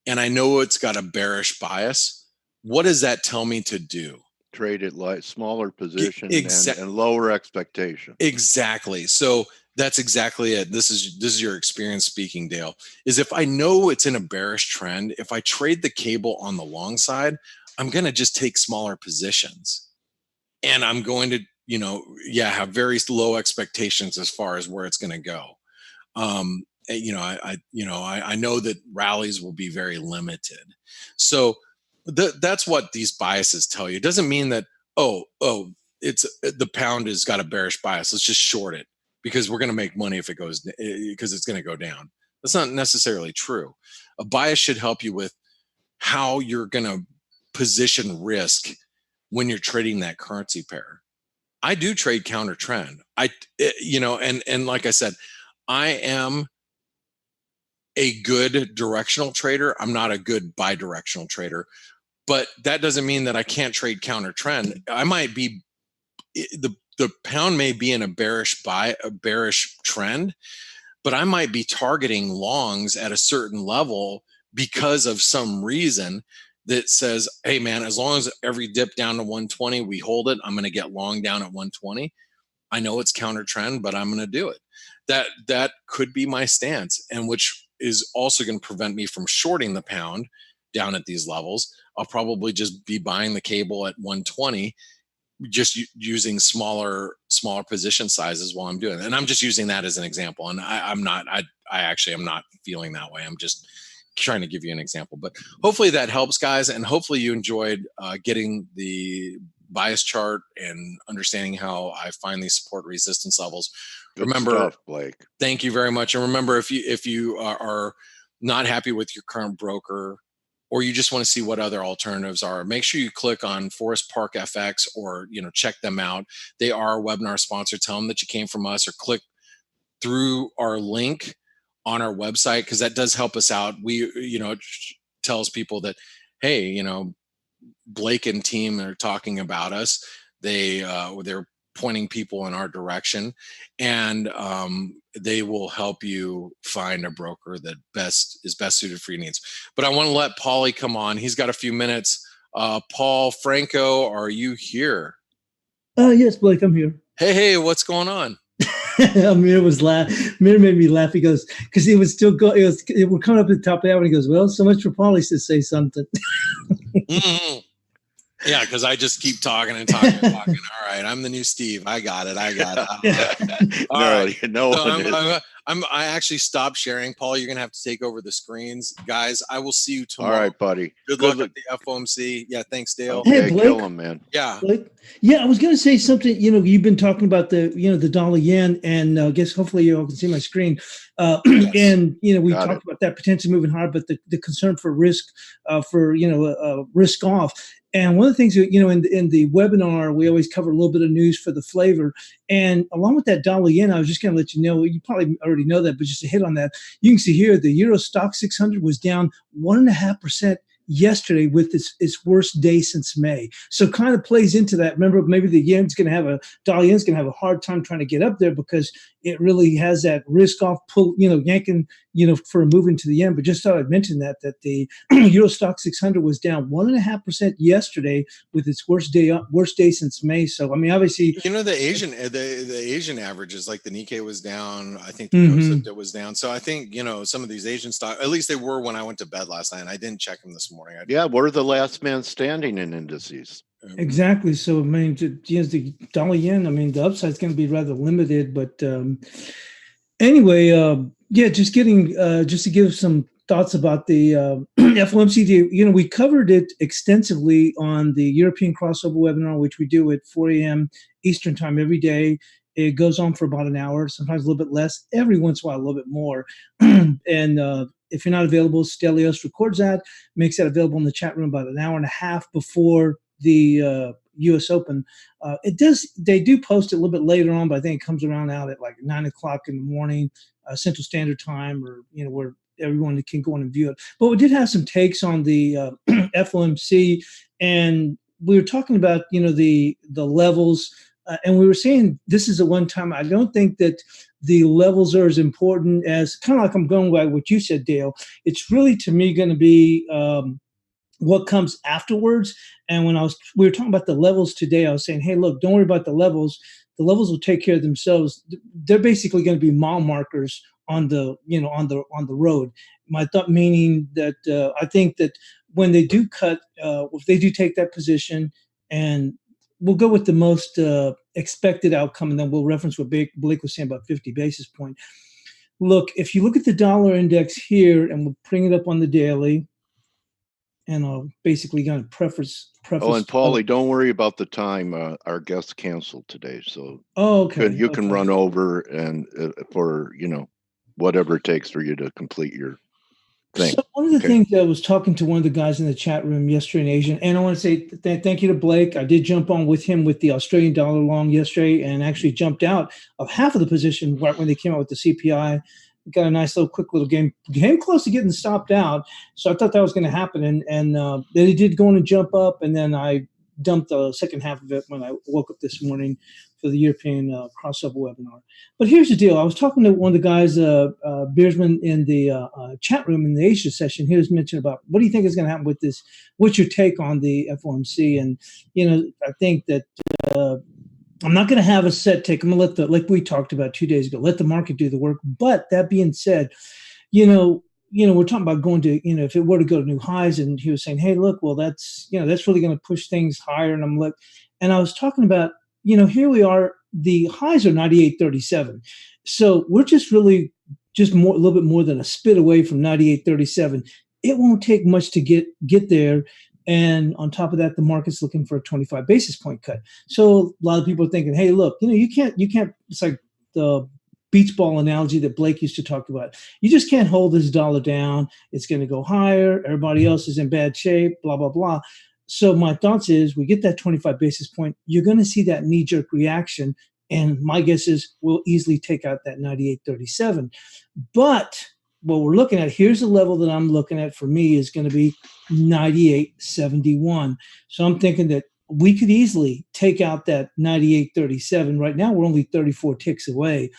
and I know it's got a bearish bias, what does that tell me to do? Trade it like smaller position and lower expectation. Exactly. So that's exactly it. This is your experience speaking, Dale. Is if I know it's in a bearish trend, if I trade the cable on the long side, I'm going to just take smaller positions, and I'm going to, have very low expectations as far as where it's going to go. I know that rallies will be very limited. So that's what these biases tell you. It doesn't mean that, it's the pound has got a bearish bias, let's just short it because we're going to make money if it goes, because it's going to go down. That's not necessarily true. A bias should help you with how you're going to position risk when you're trading that currency pair. I do trade counter trend. And like I said, I am a good directional trader. I'm not a good bi-directional trader, but that doesn't mean that I can't trade counter trend. I might be, the pound may be in a bearish trend, but I might be targeting longs at a certain level because of some reason that says, hey man, as long as every dip down to 120, we hold it, I'm going to get long down at 120. I know it's counter trend, but I'm going to do it. That could be my stance, and which is also going to prevent me from shorting the pound down at these levels. I'll probably just be buying the cable at 120, just using smaller position sizes while I'm doing it. And I'm just using that as an example. And I actually am not feeling that way. I'm just trying to give you an example, but hopefully that helps, guys. And hopefully you enjoyed getting the bias chart and understanding how I find these support resistance levels. Good remember stuff, Blake. Thank you very much. And remember, if you are not happy with your current broker, or you just want to see what other alternatives are, make sure you click on Forest Park FX, or check them out. They are a webinar sponsor. Tell them that you came from us, or click through our link on our website, because that does help us out. It tells people that, hey, Blake and team are talking about us. They're pointing people in our direction, and they will help you find a broker that is best suited for your needs. But I want to let Paulie come on. He's got a few minutes. Paul Franco, are you here? Yes, Blake, I'm here. Hey, what's going on? Amir made me laugh. He goes, because he was still going. We're coming up at the top of the hour, and he goes, "Well, so much for Paulie to say something." Mm-hmm. Yeah, because I just keep talking and talking and talking. All right, I'm the new Steve. I got it. All right. No one is. I actually stopped sharing. Paul, you're gonna have to take over the screens, guys. I will see you tomorrow. All right, buddy. Good luck at the FOMC. Yeah, thanks, Dale. Okay, hey, Blake. kill him, man. Yeah. Blake? Yeah, I was gonna say something. You've been talking about the dollar yen, and I guess hopefully you all can see my screen. Yes. And we talked about that potentially moving higher, but the concern for risk, risk off. And one of the things that, in the webinar, we always cover a little bit of news for the flavor. And along with that dollar yen, I was just going to let you know, you probably already know that, but just to hit on that, you can see here the Euro Stock 600 was down 1.5% yesterday with its worst day since May. So kind of plays into that. Remember, maybe the dollar yen's going to have a hard time trying to get up there because it really has that risk off pull, yanking, for a move into the yen. But just thought I'd mention that the Euro Stock 600 was down 1.5% yesterday with its worst day since May. So, I mean, obviously, the Asian averages, like the Nikkei was down. I think the Kosdaq was down. So I think, some of these Asian stocks, at least they were when I went to bed last night, and I didn't check them this morning. Yeah, we're the last man standing in indices. Exactly. So, I mean, the dollar yen, I mean, the upside is going to be rather limited. But anyway, just to give some thoughts about the FOMC. We covered it extensively on the European crossover webinar, which we do at 4 a.m. Eastern time every day. It goes on for about an hour, sometimes a little bit less, every once in a while a little bit more. And if you're not available, Stelios records that, makes that available in the chat room about an hour and a half before the U.S. Open. They do post it a little bit later on, but I think it comes around out at like 9 o'clock in the morning, Central Standard Time, or where everyone can go in and view it. But we did have some takes on the FOMC, and we were talking about the levels, and we were saying this is a one time. I don't think that the levels are as important as, kind of like I'm going by what you said, Dale. It's really, to me, going to be what comes afterwards. And when we were talking about the levels today, I was saying, hey, look, don't worry about the levels. The levels will take care of themselves. They're basically going to be mile markers on the on the road. My thought meaning that I think that when they do cut, if they do take that position, and we'll go with the most expected outcome, and then we'll reference what Blake was saying about 50 basis point. Look, if you look at the dollar index here, and we'll bring it up on the daily, and I'll basically kind of preface. Oh, and Paulie, don't worry about the time. Our guest canceled today, so you can run over and for whatever it takes for you to complete your thing. So one of the things I was talking to one of the guys in the chat room yesterday in Asian, and I want to say thank you to Blake. I did jump on with him with the Australian dollar long yesterday, and actually jumped out of half of the position right when they came out with the CPI. Got a nice little quick little game. Came close to getting stopped out, so I thought that was going to happen, and then it did go in and jump up, and then I dumped the second half of it when I woke up this morning for the European crossover webinar. But here's the deal. I was talking to one of the guys, Beersman, in the chat room in the Asia session. He was mentioning about, what do you think is going to happen with this? What's your take on the FOMC? And, I think that I'm not going to have a set take. I'm going to let like we talked about 2 days ago, let the market do the work. But that being said, we're talking about going to, if it were to go to new highs, and he was saying, hey, look, well, that's really going to push things higher. And I was talking about, here we are, the highs are 98.37. So we're just really a little bit more than a spit away from 98.37. It won't take much to get there. And on top of that, the market's looking for a 25 basis point cut. So a lot of people are thinking, hey, look, you can't, it's like the beach ball analogy that Blake used to talk about. You just can't hold this dollar down. It's going to go higher. Everybody else is in bad shape, blah, blah, blah. So my thoughts is, we get that 25 basis point, you're going to see that knee-jerk reaction. And my guess is we'll easily take out that 98.37. But what we're looking at, here's the level that I'm looking at for me, is going to be 98.71. So I'm thinking that we could easily take out that 98.37. Right now, we're only 34 ticks away.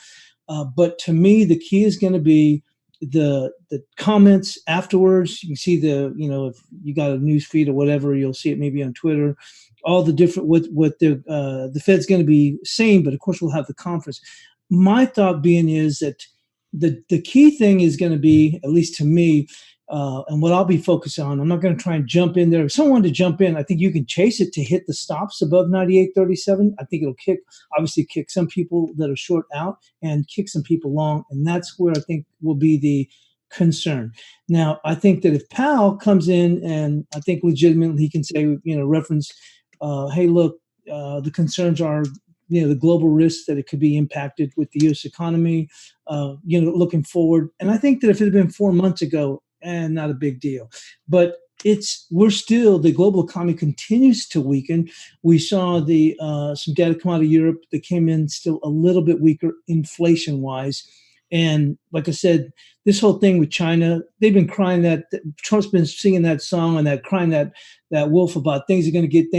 But to me, the key is going to be the comments afterwards. You can see if you got a news feed or whatever, you'll see it maybe on Twitter, all the different, what the Fed's going to be saying, but of course we'll have the conference. My thought being is that the key thing is going to be, at least to me, and what I'll be focused on, I'm not going to try and jump in there. If someone wanted to jump in, I think you can chase it to hit the stops above 98.37. I think it'll obviously kick some people that are short out and kick some people long. And that's where I think will be the concern. Now, I think that if Powell comes in, and I think legitimately he can say, reference, hey, look, the concerns are, the global risks that it could be impacted with the U.S. economy, looking forward. And I think that if it had been 4 months ago, not a big deal. But the global economy continues to weaken. We saw some data come out of Europe that came in still a little bit weaker inflation-wise. And like I said, this whole thing with China, they've been crying that Trump's been singing that song and crying that wolf about things are going to get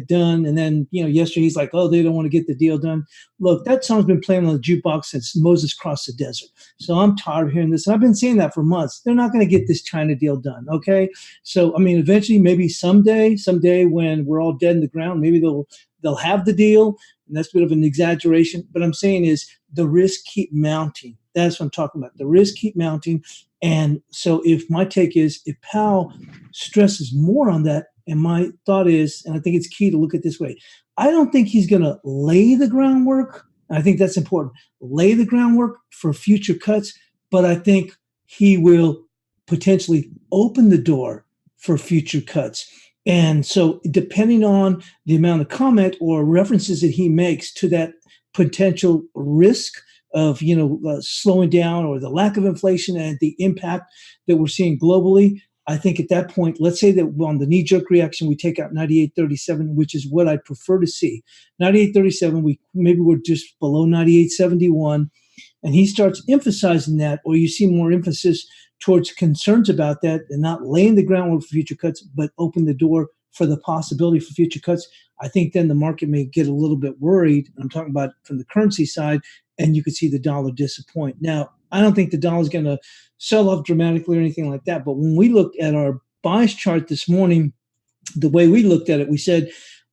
done. And then, yesterday he's like, oh, they don't want to get the deal done. Look, that song's been playing on the jukebox since Moses crossed the desert. So I'm tired of hearing this. And I've been saying that for months. They're not going to get this China deal done. Okay. So, eventually, maybe someday when we're all dead in the ground, maybe they'll have the deal. And that's a bit of an exaggeration. But I'm saying is the risks keep mounting. That's what I'm talking about. The risks keep mounting. And so my take is, if Powell stresses more on that, and my thought is, and I think it's key to look at this way, I don't think he's going to lay the groundwork. And I think that's important. Lay the groundwork for future cuts. But I think he will potentially open the door for future cuts. And so depending on the amount of comment or references that he makes to that potential risk of, slowing down, or the lack of inflation and the impact that we're seeing globally, I think at that point, let's say that on the knee-jerk reaction, we take out 98.37, which is what I prefer to see. 98.37, maybe we're just below 98.71, and he starts emphasizing that, or you see more emphasis towards concerns about that and not laying the groundwork for future cuts, but open the door for the possibility for future cuts. I think then the market may get a little bit worried. I'm talking about from the currency side, and you could see the dollar disappoint. Now, I don't think the dollar is going to sell off dramatically or anything like that. But when we looked at our bias chart this morning, the way we looked at it, we said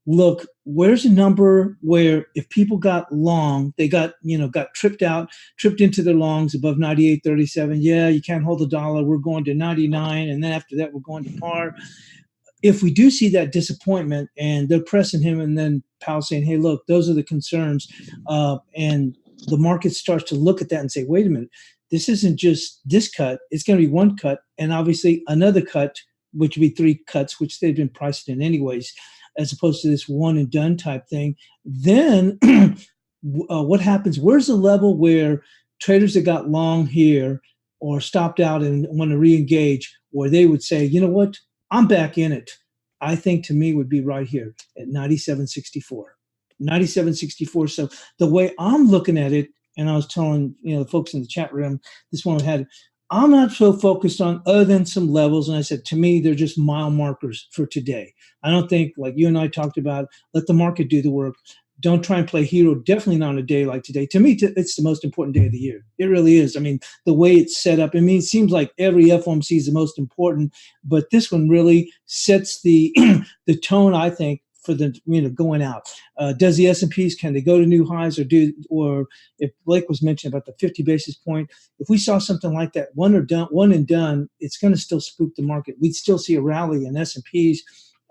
look, where's a number where if people got long, they got tripped into their longs above 98.37. Yeah, you can't hold the dollar. We're going to 99. And then after that, we're going to par. If we do see that disappointment and they're pressing him and then Powell saying, hey, look, those are the concerns. And the market starts to look at that and say, wait a minute, this isn't just this cut. It's going to be one cut and obviously another cut, which would be three cuts, which they've been priced in anyways, as opposed to this one and done type thing. Then what happens? Where's the level where traders that got long here or stopped out and want to re-engage, where they would say, you know what, I'm back in it? I think to me would be right here at 97.64. 97.64. So the way I'm looking at it, and I was telling the folks in the chat room, this one had, I'm not so focused on other than some levels. And I said, to me, they're just mile markers for today. I don't think, like you and I talked about, let the market do the work. Don't try and play hero. Definitely not on a day like today. To me, it's the most important day of the year. It really is. I mean, the way it's set up. I mean, it seems like every FOMC is the most important, but this one really sets the the tone, I think, for the going out. Does the S&Ps, can they go to new highs, or if Blake was mentioning about the 50 basis point, if we saw something like that, one and done, it's going to still spook the market. We'd still see a rally in S&Ps.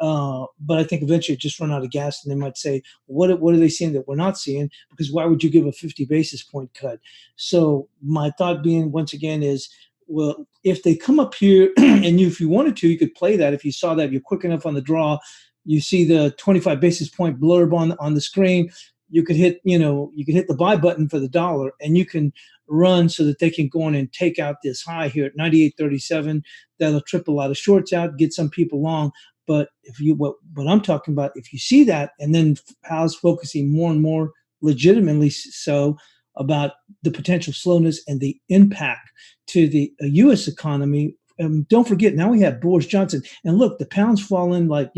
But I think eventually it just run out of gas and they might say, what are they seeing that we're not seeing? Because why would you give a 50 basis point cut? So my thought being, once again, is, well, if they come up here and if you wanted to, you could play that. If you saw that, if you're quick enough on the draw, you see the 25 basis point blurb on the screen, you could hit the buy button for the dollar and you can run so that they can go on and take out this high here at 98.37. That'll trip a lot of shorts out, get some people long. But what I'm talking about, if you see that, and then Powell's focusing more and more legitimately so about the potential slowness and the impact to the U.S. economy. Don't forget, now we have Boris Johnson. And look, the pound's fallen like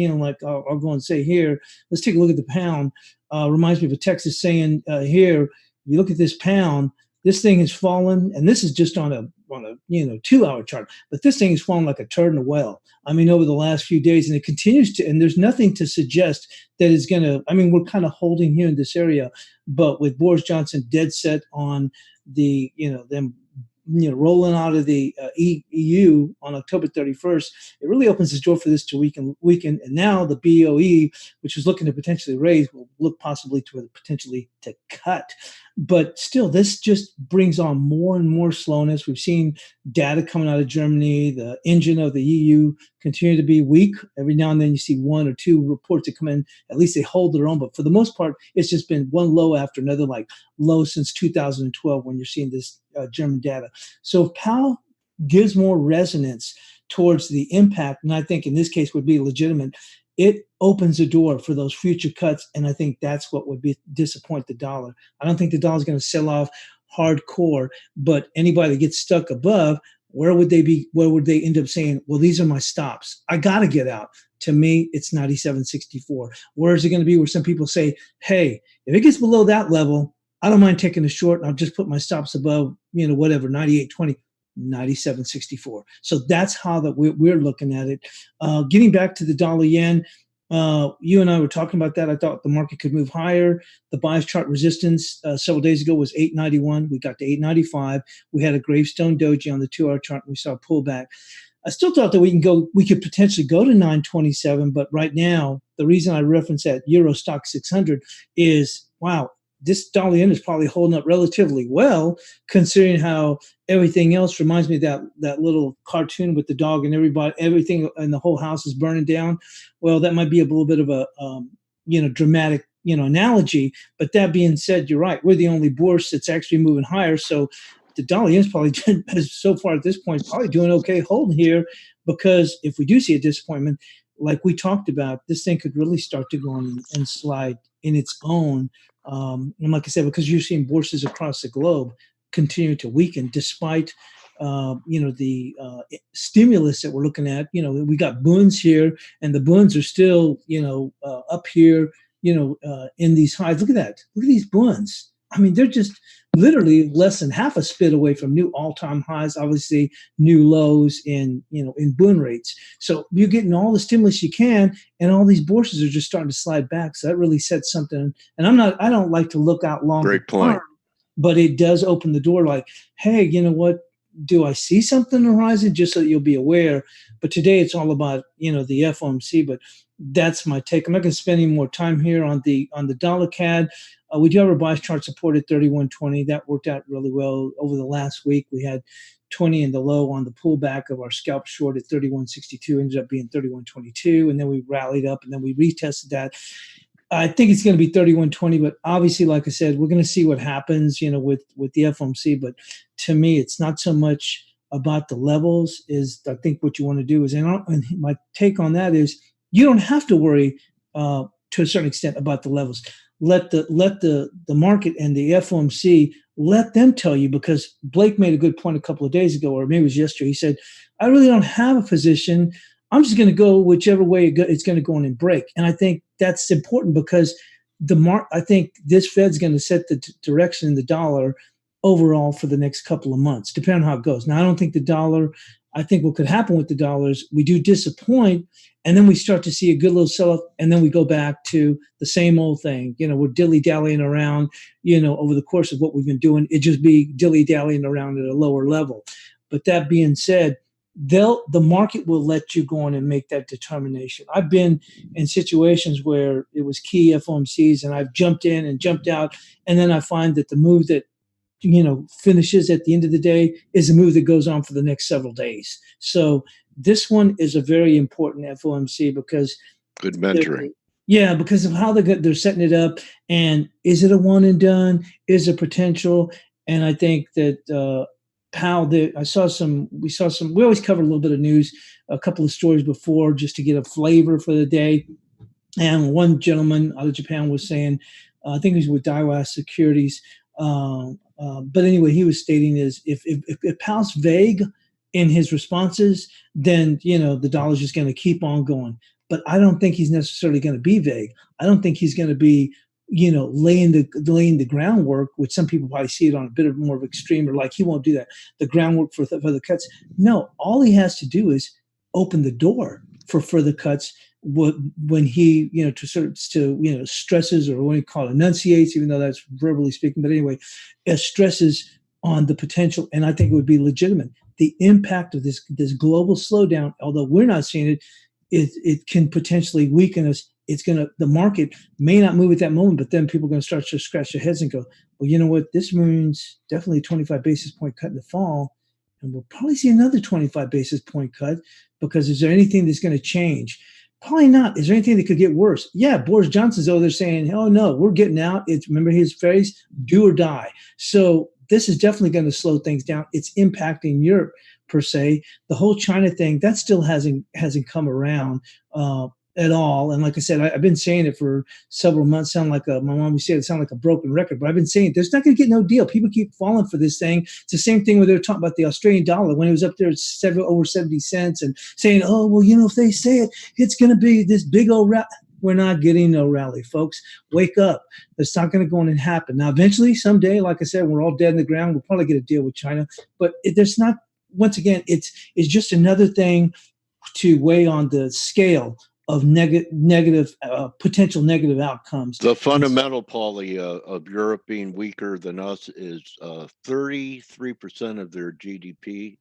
I'll go and say here, let's take a look at the pound. Reminds me of a Texas saying here, if you look at this pound, this thing has fallen, and this is just on a 2-hour chart, but this thing has fallen like a turd in a well. I mean, over the last few days, and it continues to, and there's nothing to suggest that it's going to, I mean, we're kind of holding here in this area, but with Boris Johnson dead set on the, them rolling out of the EU on October 31st, it really opens the door for this to weaken. And now the BOE, which is looking to potentially raise, will look possibly to potentially to cut. But still, this just brings on more and more slowness. We've seen data coming out of Germany. The engine of the EU continue to be weak. Every now and then you see one or two reports that come in. At least they hold their own. But for the most part, it's just been one low after another, like low since 2012 when you're seeing this German data. So if Powell gives more resonance towards the impact, and I think in this case would be legitimate, it opens the door for those future cuts, and I think that's what would disappoint the dollar. I don't think the dollar is going to sell off hardcore, but anybody that gets stuck above, where would they be? Where would they end up saying, well, these are my stops. I got to get out. To me, it's 97.64. Where is it going to be where some people say, hey, if it gets below that level, I don't mind taking a short and I'll just put my stops above, whatever, 98.20. 97.64. So that's how that we're looking at it. Getting back to the dollar yen, you and I were talking about that. I thought the market could move higher. The bias chart resistance several days ago was 891. We got to 895. We had a gravestone doji on the 2-hour chart and we saw a pullback. I still thought that we could potentially go to 927, but right now, the reason I reference that Euro Stock 600 is, wow, this dollar yen is probably holding up relatively well, considering how everything else reminds me of that little cartoon with the dog and everything in the whole house is burning down. Well, that might be a little bit of a dramatic analogy. But that being said, you're right. We're the only bourse that's actually moving higher. So the dollar yen is probably so far at this point probably doing okay holding here, because if we do see a disappointment, like we talked about, this thing could really start to go on and slide in its own. And like I said, because you're seeing bourses across the globe continue to weaken despite, the stimulus that we're looking at. We got bunds here, and the bunds are still, up here, in these highs. Look at that. Look at these bunds. I mean, they're just literally less than half a spit away from new all-time highs, obviously new lows in, in Bund rates. So you're getting all the stimulus you can, and all these bourses are just starting to slide back. So that really sets something. And I don't like to look out longer. Great point. But it does open the door like, hey, you know what? Do I see something on the horizon? Just so that you'll be aware. But today it's all about, the FOMC. But that's my take. I'm not going to spend any more time here on the dollar CAD. We do have our bias chart support at 31.20. That worked out really well over the last week. We had 20 in the low on the pullback of our scalp short at 31.62, ended up being 31.22, and then we rallied up, and then we retested that. I think it's going to be 31.20, but obviously, like I said, we're going to see what happens, with the FOMC. But to me, it's not so much about the levels. Is I think what you want to do is, and my take on that is, you don't have to worry to a certain extent about the levels. Let the market and the FOMC, let them tell you, because Blake made a good point a couple of days ago, or maybe it was yesterday. He said, I really don't have a position. I'm just going to go whichever way it's going to go in and break. And I think that's important because I think this Fed's going to set the direction in the dollar overall for the next couple of months, depending on how it goes. Now, I don't think I think what could happen with the dollars, we do disappoint, and then we start to see a good little sell-off, and then we go back to the same old thing. We're dilly-dallying around, over the course of what we've been doing. It just be dilly-dallying around at a lower level. But that being said, the market will let you go on and make that determination. I've been in situations where it was key FOMCs, and I've jumped in and jumped out, and then I find that the move that finishes at the end of the day is a move that goes on for the next several days. So this one is a very important FOMC because good mentoring. Yeah, because of how they're setting it up, and is it a one and done? Is it potential? And I think that Powell, we always cover a little bit of news, a couple of stories before, just to get a flavor for the day. And one gentleman out of Japan was saying, I think he was with Daiwa Securities. But anyway, he was stating is if Powell's vague in his responses, then the dollar's just going to keep on going. But I don't think he's necessarily going to be vague. I don't think he's going to be laying the groundwork, which some people probably see it on a bit of more of extreme, or like he won't do that, the groundwork for the cuts. No, all he has to do is open the door for further cuts when he stresses, or what you call it, enunciates, even though that's verbally speaking. But anyway, stresses on the potential, and I think it would be legitimate. The impact of this global slowdown, although we're not seeing it, it can potentially weaken us. The market may not move at that moment, but then people are going to start to scratch their heads and go, well, you know what? This means definitely a 25 basis point cut in the fall. And we'll probably see another 25 basis point cut, because is there anything that's going to change? Probably not. Is there anything that could get worse? Yeah, Boris Johnson's over there saying, oh, no, we're getting out. Remember his phrase, do or die. So this is definitely going to slow things down. It's impacting Europe per se. The whole China thing, that still hasn't come around at all. And like I said, I've been saying it for several months. My mom would say it sound like a broken record, but I've been saying it. There's not going to get no deal. People keep falling for this thing. It's the same thing where they were talking about the Australian dollar when it was up there at over 70 cents and saying, oh, well, if they say it, it's going to be this big old rally. We're not getting no rally, folks. Wake up. That's not going to go on and happen. Now, eventually, someday, like I said, we're all dead in the ground. We'll probably get a deal with China. But there's not, once again, it's just another thing to weigh on the scale of potential negative outcomes. The fundamental, Paulie, of Europe being weaker than us is 33% of their GDP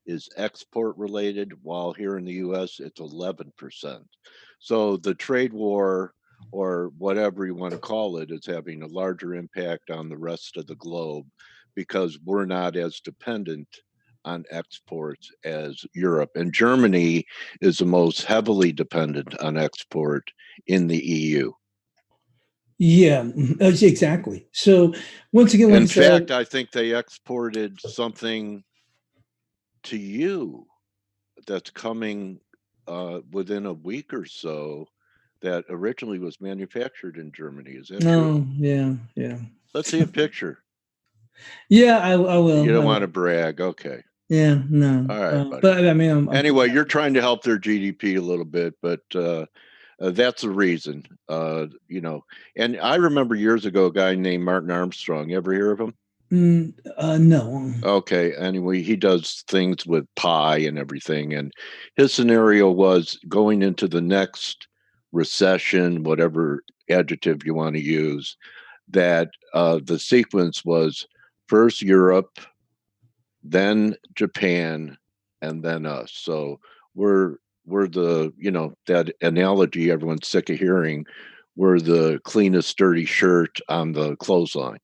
is export related, while here in the U.S. it's 11%. So the trade war, or whatever you want to call it, is having a larger impact on the rest of the globe because we're not as dependent on exports as Europe. And Germany is the most heavily dependent on export in the EU. Yeah, exactly. So once again, in fact, I think they exported something to you that's coming within a week or so that originally was manufactured in Germany. Is that true? Yeah. Let's see a picture. Yeah, I will. You don't want to brag. Okay. Yeah, no. All right, buddy. But I mean, anyway, you're trying to help their GDP a little bit, but That's the reason. And I remember years ago a guy named Martin Armstrong. You ever hear of him? No. Okay. Anyway, he does things with pi and everything. And his scenario was going into the next recession, whatever adjective you want to use, that the sequence was first Europe, then Japan, and then us. So we're the, that analogy everyone's sick of hearing. We're the cleanest dirty shirt on the clothesline.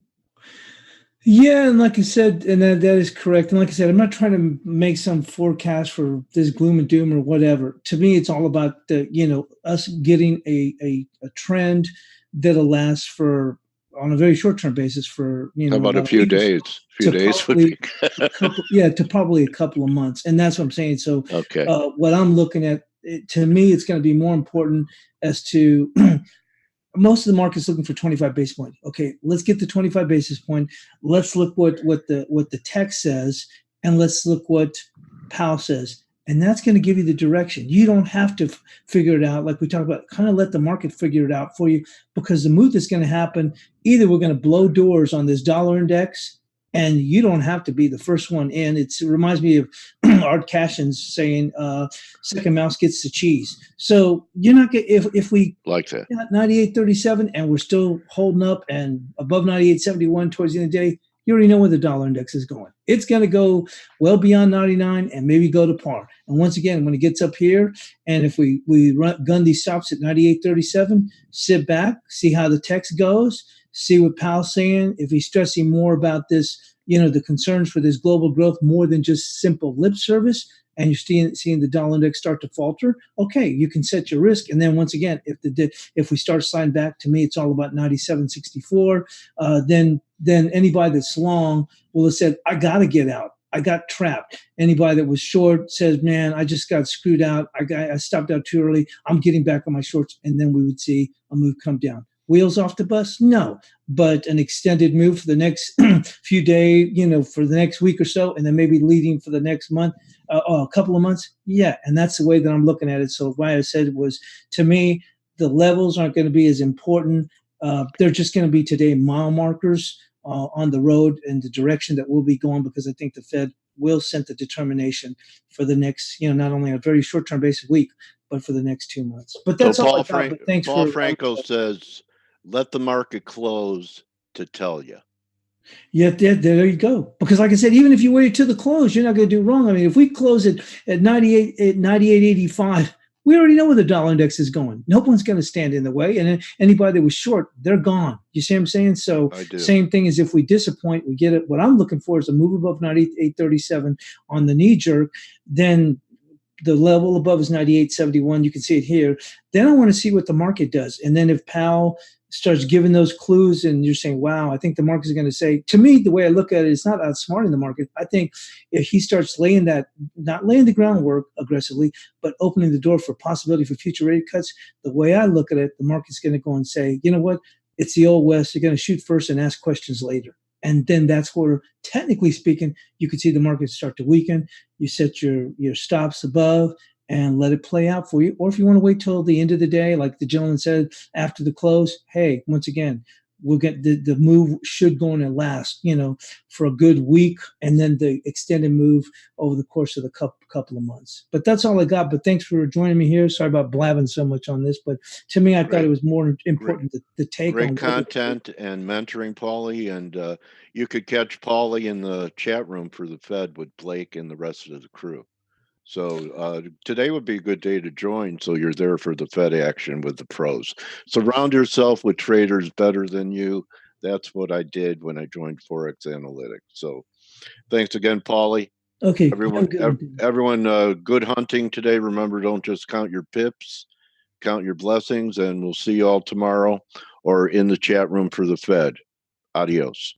Yeah, and like I said, and that is correct. And like I said, I'm not trying to make some forecast for this gloom and doom or whatever. To me, it's all about us getting a trend that'll last for on a very short term basis for How about a few days? To probably a couple of months, and that's what I'm saying. So, okay, what I'm looking at, to me, it's going to be more important as to. Most of the market's looking for 25 basis point. Okay, let's get the 25 basis point. Let's look what the text says, and let's look what Powell says, and that's going to give you the direction. You don't have to figure it out like we talked about. Kind of let the market figure it out for you, because the move that's going to happen, either we're going to blow doors on this dollar index, and you don't have to be the first one in. It reminds me of Art Cashin's saying, second mouse gets the cheese. So you're not going if we like that 98.37 and we're still holding up and above 98.71 towards the end of the day, you already know where the dollar index is going. It's going to go well beyond 99 and maybe go to par. And once again, when it gets up here, and if we gun these stops at 98.37, sit back, see how the text goes, see what Powell's saying. If he's stressing more about this, the concerns for this global growth more than just simple lip service, and you're seeing the dollar index start to falter, okay, you can set your risk. And then once again, if we start sliding back, to me, it's all about 97.64. Then anybody that's long will have said, I got to get out. I got trapped. Anybody that was short says, man, I just got screwed out. I stopped out too early. I'm getting back on my shorts. And then we would see a move come down. Wheels off the bus? No, but an extended move for the next few days, for the next week or so, and then maybe leading for the next month, a couple of months. Yeah, and that's the way that I'm looking at it. So why I said it was, to me, the levels aren't going to be as important. They're just going to be today mile markers on the road and the direction that we'll be going, because I think the Fed will set the determination for the next, not only a very short-term basis week, but for the next 2 months. But that's all I got. But thanks Paul Franco says, let the market close to tell you. Yeah, there you go. Because like I said, even if you wait to the close, you're not going to do wrong. I mean, if we close it at 98.85, we already know where the dollar index is going. No one's going to stand in the way. And anybody that was short, they're gone. You see what I'm saying? So same thing as if we disappoint, we get it. What I'm looking for is a move above 98.37 on the knee jerk. Then the level above is 98.71. You can see it here. Then I want to see what the market does. And then if Powell starts giving those clues and you're saying, wow, I think the market is going to say, to me, the way I look at it, it's not outsmarting the market. I think if he starts not laying the groundwork aggressively, but opening the door for possibility for future rate cuts, the way I look at it, the market's going to go and say, you know what? It's the old West. You're going to shoot first and ask questions later. And then that's where, technically speaking, you could see the market start to weaken. You set your stops above and let it play out for you. Or if you want to wait till the end of the day, like the gentleman said, after the close, hey, once again, we'll get the move should go on and last, for a good week, and then the extended move over the course of the couple of months. But that's all I got. But thanks for joining me here. Sorry about blabbing so much on this, but to me, I thought it was more important to take great on content and mentoring, Paulie. And you could catch Paulie in the chat room for the Fed with Blake and the rest of the crew. So today would be a good day to join, so you're there for the Fed action with the pros. Surround yourself with traders better than you. That's what I did when I joined ForexAnalytix. So thanks again, Paulie. Okay. Everyone, good hunting today. Remember, don't just count your pips, count your blessings, and we'll see you all tomorrow or in the chat room for the Fed. Adios.